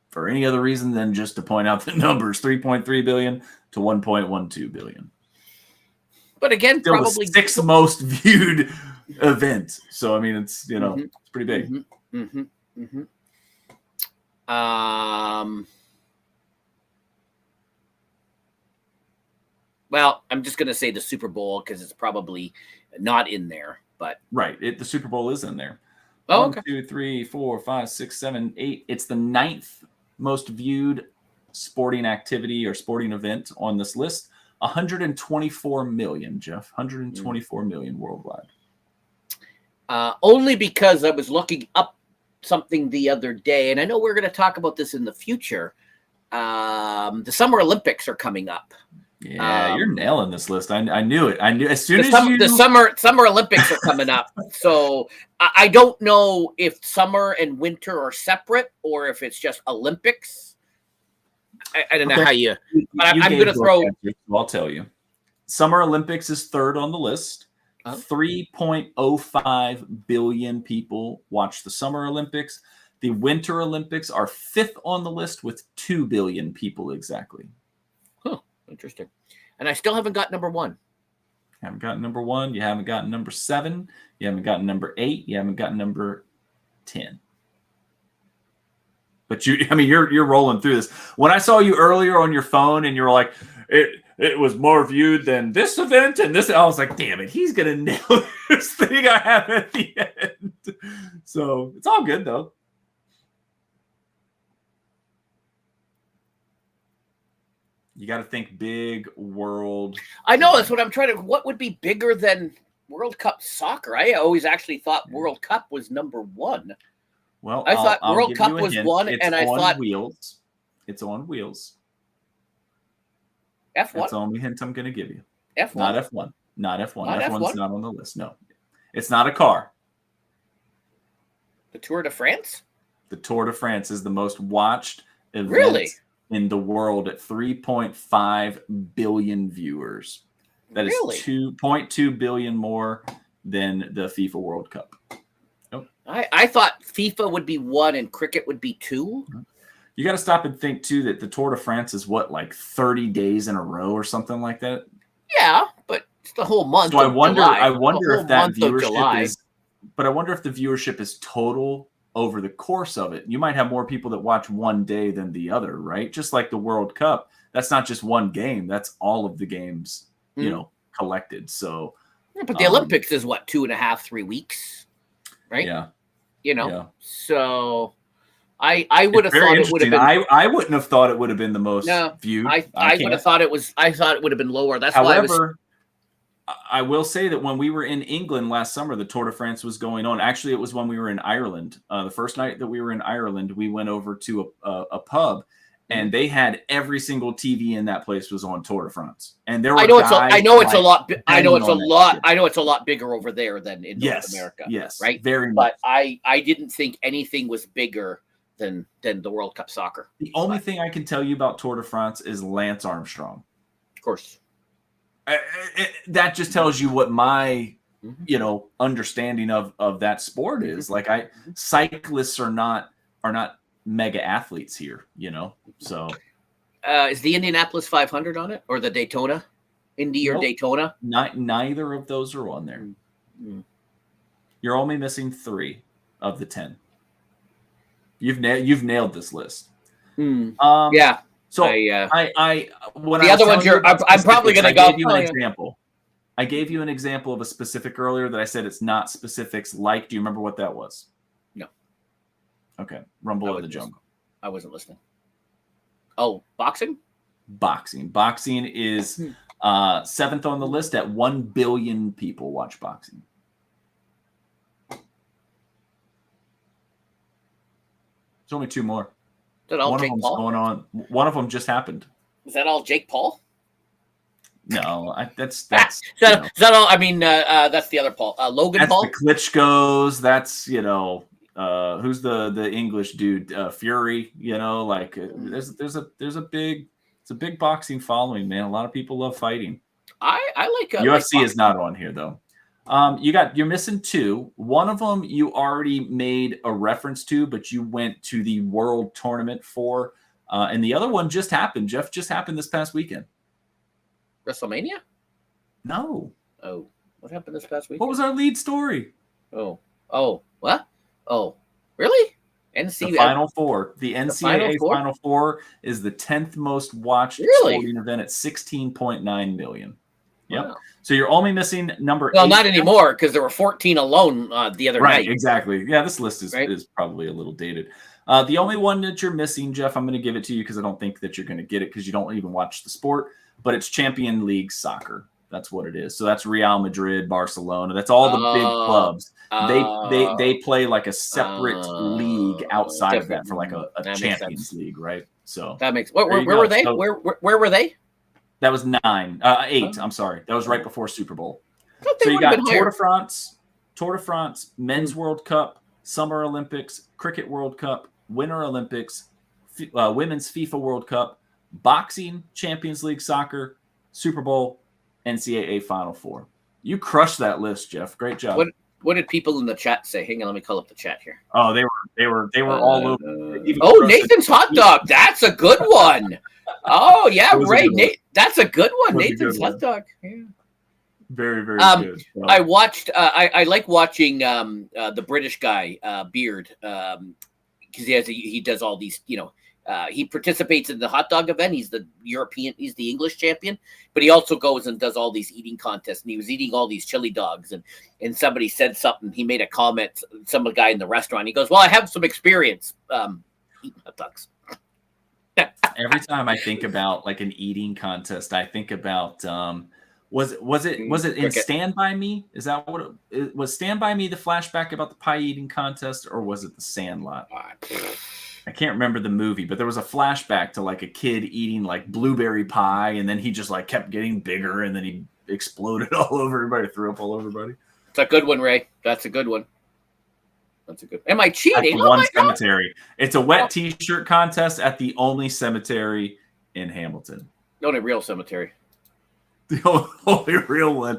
for any other reason than just to point out the numbers, 3.3 billion to 1.12 billion. But again, still probably the 6th most viewed event. So I mean, it's it's pretty big. Well, I'm just going to say the Super Bowl because it's probably not in there. But right, the Super Bowl is in there. Oh, 1, 2, 3, 4, 5, 6, 7, 8. It's the 9th most viewed sporting activity or sporting event on this list. 124 million, Jeff. 124 million worldwide. Only because I was looking up something the other day, and I know we're going to talk about this in the future. The Summer Olympics are coming up. Yeah, you're nailing this list. I knew it. I knew as soon as the Summer Olympics are coming up. So I don't know if summer and winter are separate or if it's just Olympics. I don't know how you. But I'm going to throw. I'll tell you. Summer Olympics is 3rd on the list. 3.05 billion people watch the Summer Olympics. The Winter Olympics are 5th on the list with 2 billion people exactly. Huh, interesting. And I still haven't got number 1. You haven't gotten number 1. You haven't gotten number 7. You haven't gotten number 8. You haven't gotten number 10. But you're rolling through this. When I saw you earlier on your phone and you were like, it was more viewed than this event and this, I was like, damn it, he's gonna nail this thing I have at the end. So it's all good though. You got to think big world. I know, that's what I'm trying to. What would be bigger than World Cup soccer? I always actually thought World Cup was number 1. Well, I thought World Cup was 1, and I thought wheels. It's on wheels. F1. That's the only hint I'm going to give you. F1. Not F1. Not F1. Not F1's F1? not on the list. No, it's not a car. The Tour de France. The Tour de France is the most watched event Really? in the world at 3.5 billion viewers. That is Really? 2.2 billion more than the FIFA World Cup. Nope. I thought FIFA would be 1 and cricket would be 2. You got to stop and think too that the Tour de France is what, like 30 days in a row or something like that. Yeah, but it's the whole month. So I wonder if that viewership July. is. But I wonder if the viewership is total over the course of it. You might have more people that watch one day than the other, right? Just like the World Cup. That's not just one game. That's all of the games, collected. So, yeah, but the Olympics is what, 2.5, 3 weeks, right? Yeah. So I would have thought it would have been. I wouldn't have thought it would have been the most viewed. I would have thought it was. I thought it would have been lower. That's However, I will say that when we were in England last summer, the Tour de France was going on. Actually, it was when we were in Ireland. The first night that we were in Ireland, we went over to a pub, and they had every single TV in that place was on Tour de France. And there were I know it's a lot bigger over there than in North America. Yes, right. Very much. But I didn't think anything was bigger than the World Cup soccer. The only thing I can tell you about Tour de France is Lance Armstrong. Of course. That just tells you what my understanding of that sport is. Like cyclists are not mega athletes here, So is the Indianapolis 500 on it, or the Daytona, Indy or Daytona? Neither of those are on there. Mm-hmm. You're only missing 3 of the 10. You've nailed this list. Yeah. So when the other ones I'm probably going to go. I gave you an example. I gave you an example of a specific earlier that I said it's not specifics like. Do you remember what that was? No. Okay. Rumble of the Jungle. I wasn't listening. Oh, boxing? Boxing is 7th on the list at 1 billion people watch boxing. There's only 2 more. Is that all One Jake of them's Paul? going on. One of them just happened. Is that all Jake Paul? No, that's is that all? I mean, that's the other Paul. Logan that's Paul. The Klitschko's. That's who's the English dude? Fury. There's a big boxing following, man. A lot of people love fighting. I like UFC is not on here though. You're missing 2. One of them you already made a reference to, but you went to the World Tournament for, and the other one just happened. Jeff, just happened this past weekend. WrestleMania? No. Oh, what happened this past weekend? What was our lead story? Oh, what? Oh, really? The Final Four. The NCAA Final Four is the 10th most watched sporting event at 16.9 million. Yep. Wow. So you're only missing number 8. Well, not anymore because there were 14 alone the other night. Right, exactly. Yeah, this list is probably a little dated. The only one that you're missing, Jeff, I'm going to give it to you because I don't think that you're going to get it because you don't even watch the sport, but it's Champions League soccer. That's what it is. So that's Real Madrid, Barcelona. That's all the big clubs. They play like a separate league outside of that for like a Champions League, right? So that makes where were they? So, where were they? That was 8. I'm sorry. That was right before Super Bowl. So you got Tour de France, Men's World Cup, Summer Olympics, Cricket World Cup, Winter Olympics, Women's FIFA World Cup, Boxing, Champions League Soccer, Super Bowl, NCAA Final Four. You crushed that list, Jeff. Great job. What did people in the chat say? Hang on, let me call up the chat here. Oh, they were all over. Nathan's hot dog. That's a good one. Oh yeah, Ray. Nate, that's a good one. Nathan's hot dog. Yeah. Very, very good. I watched. I like watching the British guy Beard because he does all these. He participates in the hot dog event. He's the he's the English champion, but he also goes and does all these eating contests. And he was eating all these chili dogs, and somebody said something. He made a comment. Some guy in the restaurant. He goes, "Well, I have some experience eating hot dogs." Every time I think about like an eating contest, I think about was it in Stand By Me? Is that what it was? Stand By Me the flashback about the pie eating contest, or was it The Sandlot? I can't remember the movie, but there was a flashback to like a kid eating like blueberry pie, and then he just like kept getting bigger, and then he exploded all over everybody, threw up all over everybody. It's a good one, Ray. That's a good one. That's a good. Am I cheating? At the one cemetery. God. It's a wet T-shirt contest at the only cemetery in Hamilton. The only real cemetery. The only real one.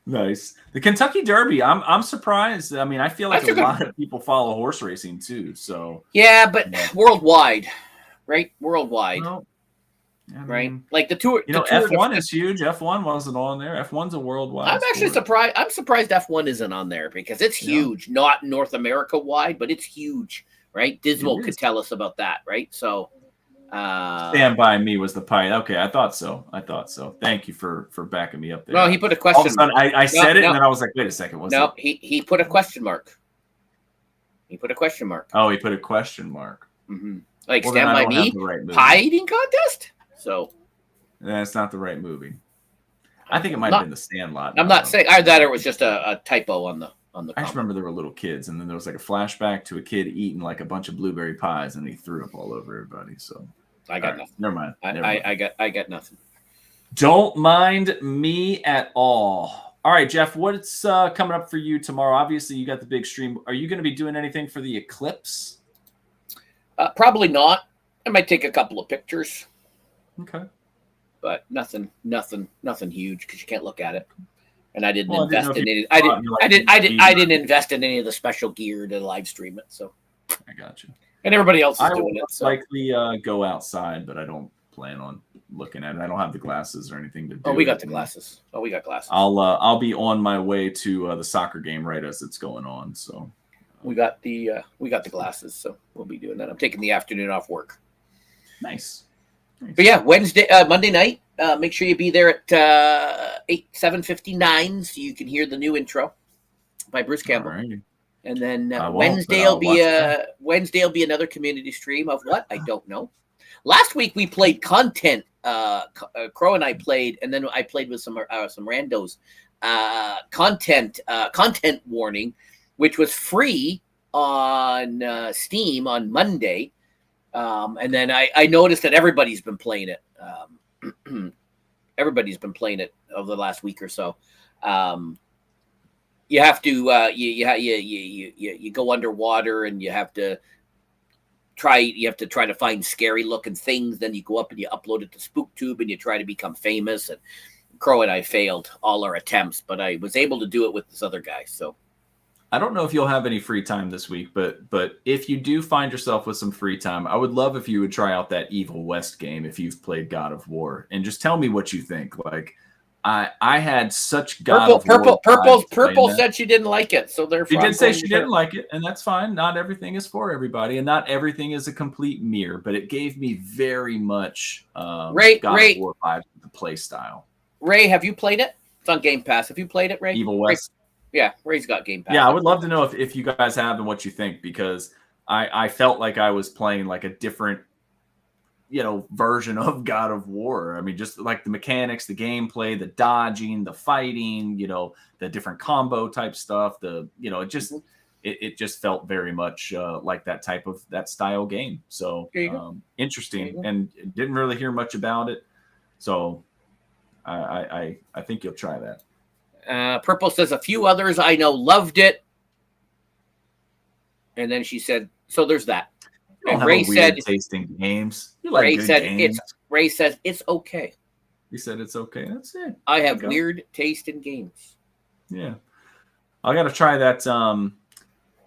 Nice. The Kentucky Derby. I'm surprised. I mean, I feel like a lot of people follow horse racing too. So yeah, but worldwide, right? Worldwide, well, I mean, right? Like the tour. F1 is huge. F1 wasn't on there. F1's a worldwide. I'm actually surprised. I'm surprised F1 isn't on there because it's huge. Not North America wide, but it's huge, right? Dismal could tell us about that, right? So. Stand By Me was the pie. Okay, I thought so. Thank you for backing me up there. No, he put a question. All of a sudden, I said it, and then I was like, wait a second. He put a question mark. He put a question mark. Oh, he put a question mark. Mm-hmm. Like Stand By Me, pie eating contest. So that's not the right movie. I think it might have been The Sandlot. I'm not saying either that or it was just a typo on the. I just remember there were little kids, and then there was like a flashback to a kid eating like a bunch of blueberry pies, and he threw up all over everybody. So I got nothing. Never mind. I got nothing. Don't mind me at all. All right, Jeff, what's coming up for you tomorrow? Obviously, you got the big stream. Are you going to be doing anything for the eclipse? Probably not. I might take a couple of pictures. Okay. But nothing huge because you can't look at it. And I didn't invest in any. I didn't invest in any of the special gear to live stream it. So I got you. And everybody else is doing it. So likely go outside, but I don't plan on looking at it. I don't have the glasses or anything to do. Oh, we got the glasses. We got glasses. I'll be on my way to the soccer game right as it's going on. So we got the glasses. So we'll be doing that. I'm taking the afternoon off work. Nice. But yeah, Monday night. Make sure you be there at 7:59 so you can hear the new intro by Bruce Campbell. Right. And then Wednesday will be another community stream of what? I don't know. Last week we played content. Crow and I played, and then I played with some randos. Content warning, which was free on Steam on Monday. And then I noticed that everybody's been playing it. Everybody's been playing it over the last week or so. You have to you go underwater and you have to try to find scary looking things. Then you go up and you upload it to SpookTube and you try to become famous. And Crow and I failed all our attempts, but I was able to do it with this other guy. So. I don't know if you'll have any free time this week, but if you do find yourself with some free time, I would love if you would try out that Evil West game if you've played God of War, and just tell me what you think. Like, I had such God of War. Purple said she didn't like it, so therefore she did say she didn't like it, and that's fine. Not everything is for everybody, and not everything is a complete mirror. But it gave me very much God of War vibes with the play style. Ray, have you played it? It's on Game Pass. Have you played it, Ray? Evil West. Yeah, Ray's got Game Pass. Yeah, I would love to know if you guys have and what you think, because I felt like I was playing like a different, version of God of War. I mean, just like the mechanics, the gameplay, the dodging, the fighting, the different combo type stuff. It just felt very much like that style game. So interesting, and didn't really hear much about it. So I think you'll try that. Purple says a few others I know loved it, and then she said, "So there's that." And Ray said, "Tasting games." Ray said, games. Ray says it's okay. He said it's okay. That's it. I have weird taste in games. Yeah. I got to try that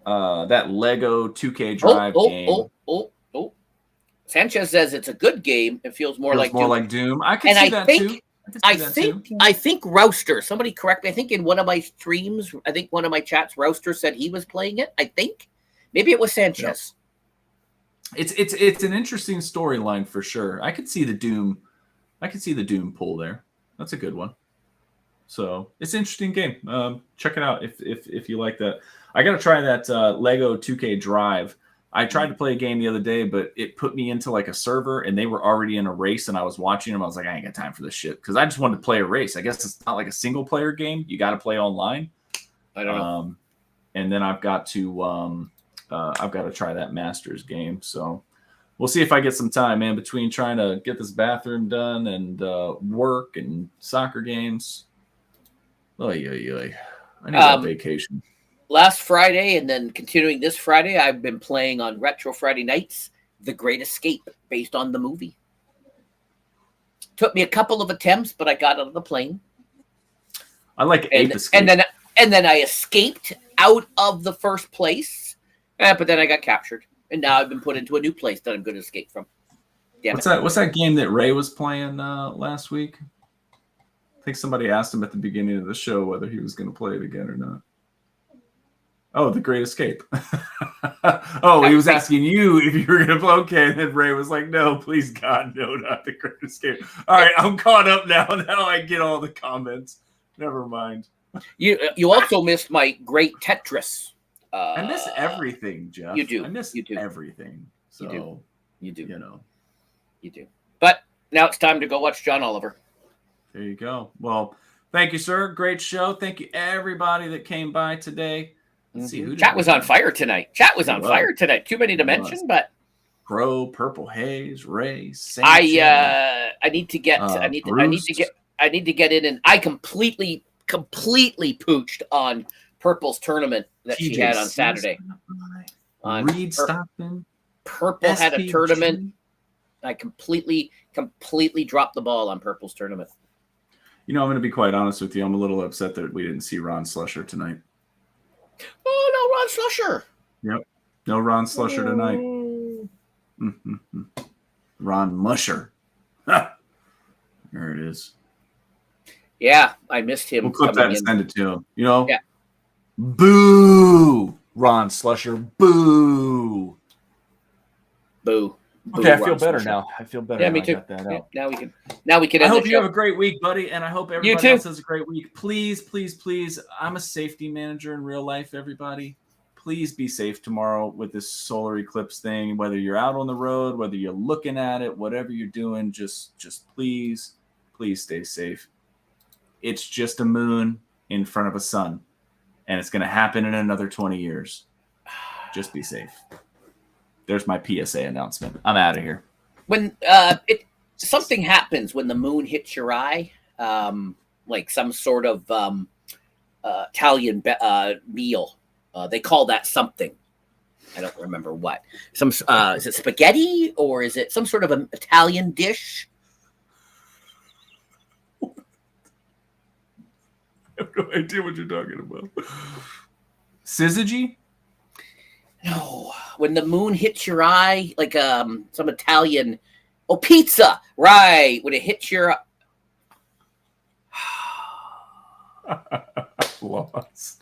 that Lego 2K Drive game. Sanchez says it's a good game. It feels more like Doom. I can see that too. I think Rouster, somebody correct me. I think in one of my streams, I think one of my chats, Rouster said he was playing it. I think maybe it was Sanchez. Yeah. It's an interesting storyline for sure. I could see the Doom pull there. That's a good one. So it's an interesting game. Check it out if you like that. I got to try that Lego 2K Drive. I tried to play a game the other day, but it put me into like a server, and they were already in a race, and I was watching them. I was like, I ain't got time for this shit because I just wanted to play a race. I guess it's not like a single player game. You got to play online. I don't know. And then I've got to try that Masters game. So we'll see if I get some time, man, between trying to get this bathroom done and work and soccer games. I need a vacation. Last Friday and then continuing this Friday, I've been playing on Retro Friday nights, The Great Escape, based on the movie. Took me a couple of attempts, but I got out of the plane. I like Ape Escape. And then I escaped out of the first place, but then I got captured. And now I've been put into a new place that I'm going to escape from. What's that game that Ray was playing last week? I think somebody asked him at the beginning of the show whether he was going to play it again or not. Oh, The Great Escape. He was asking you if you were going to play. Okay, and then Ray was like, no, please, God, no, not The Great Escape. All right, I'm caught up now. Now I get all the comments. Never mind. You also missed my great Tetris. I miss everything, Jeff. You do. I miss everything. So, You do. You do. But now it's time to go watch John Oliver. There you go. Well, thank you, sir. Great show. Thank you, everybody that came by today. Let's see who Chat was on fire tonight. Too many to mention, but Crow, Purple Haze, Ray, I need to get in, and I completely pooched on Purple's tournament that she had on Saturday. Reed Stockton. Purple had a tournament. I completely dropped the ball on Purple's tournament. I'm going to be quite honest with you. I'm a little upset that we didn't see Ron Slusher tonight. Oh, no, Ron Slusher. Yep. No Ron Slusher tonight. Mm-hmm. Ron Musher. There it is. Yeah, I missed him. We'll clip that and send it to him. Yeah. Boo! Ron Slusher. Boo! Boo. Okay, I feel better now. Yeah, me too. Now we can. I hope you have a great week, buddy, and I hope everybody else has a great week. Please, please, please. I'm a safety manager in real life. Everybody, please be safe tomorrow with this solar eclipse thing. Whether you're out on the road, whether you're looking at it, whatever you're doing, just please stay safe. It's just a moon in front of a sun, and it's going to happen in another 20 years. Just be safe. There's my PSA announcement. I'm out of here. When something happens when the moon hits your eye, like some sort of Italian meal, they call that something. I don't remember what. Is it spaghetti or is it some sort of an Italian dish? I have no idea what you're talking about. Syzygy? No, when the moon hits your eye, like some Italian. Oh, pizza, right? When it hits your. Lost.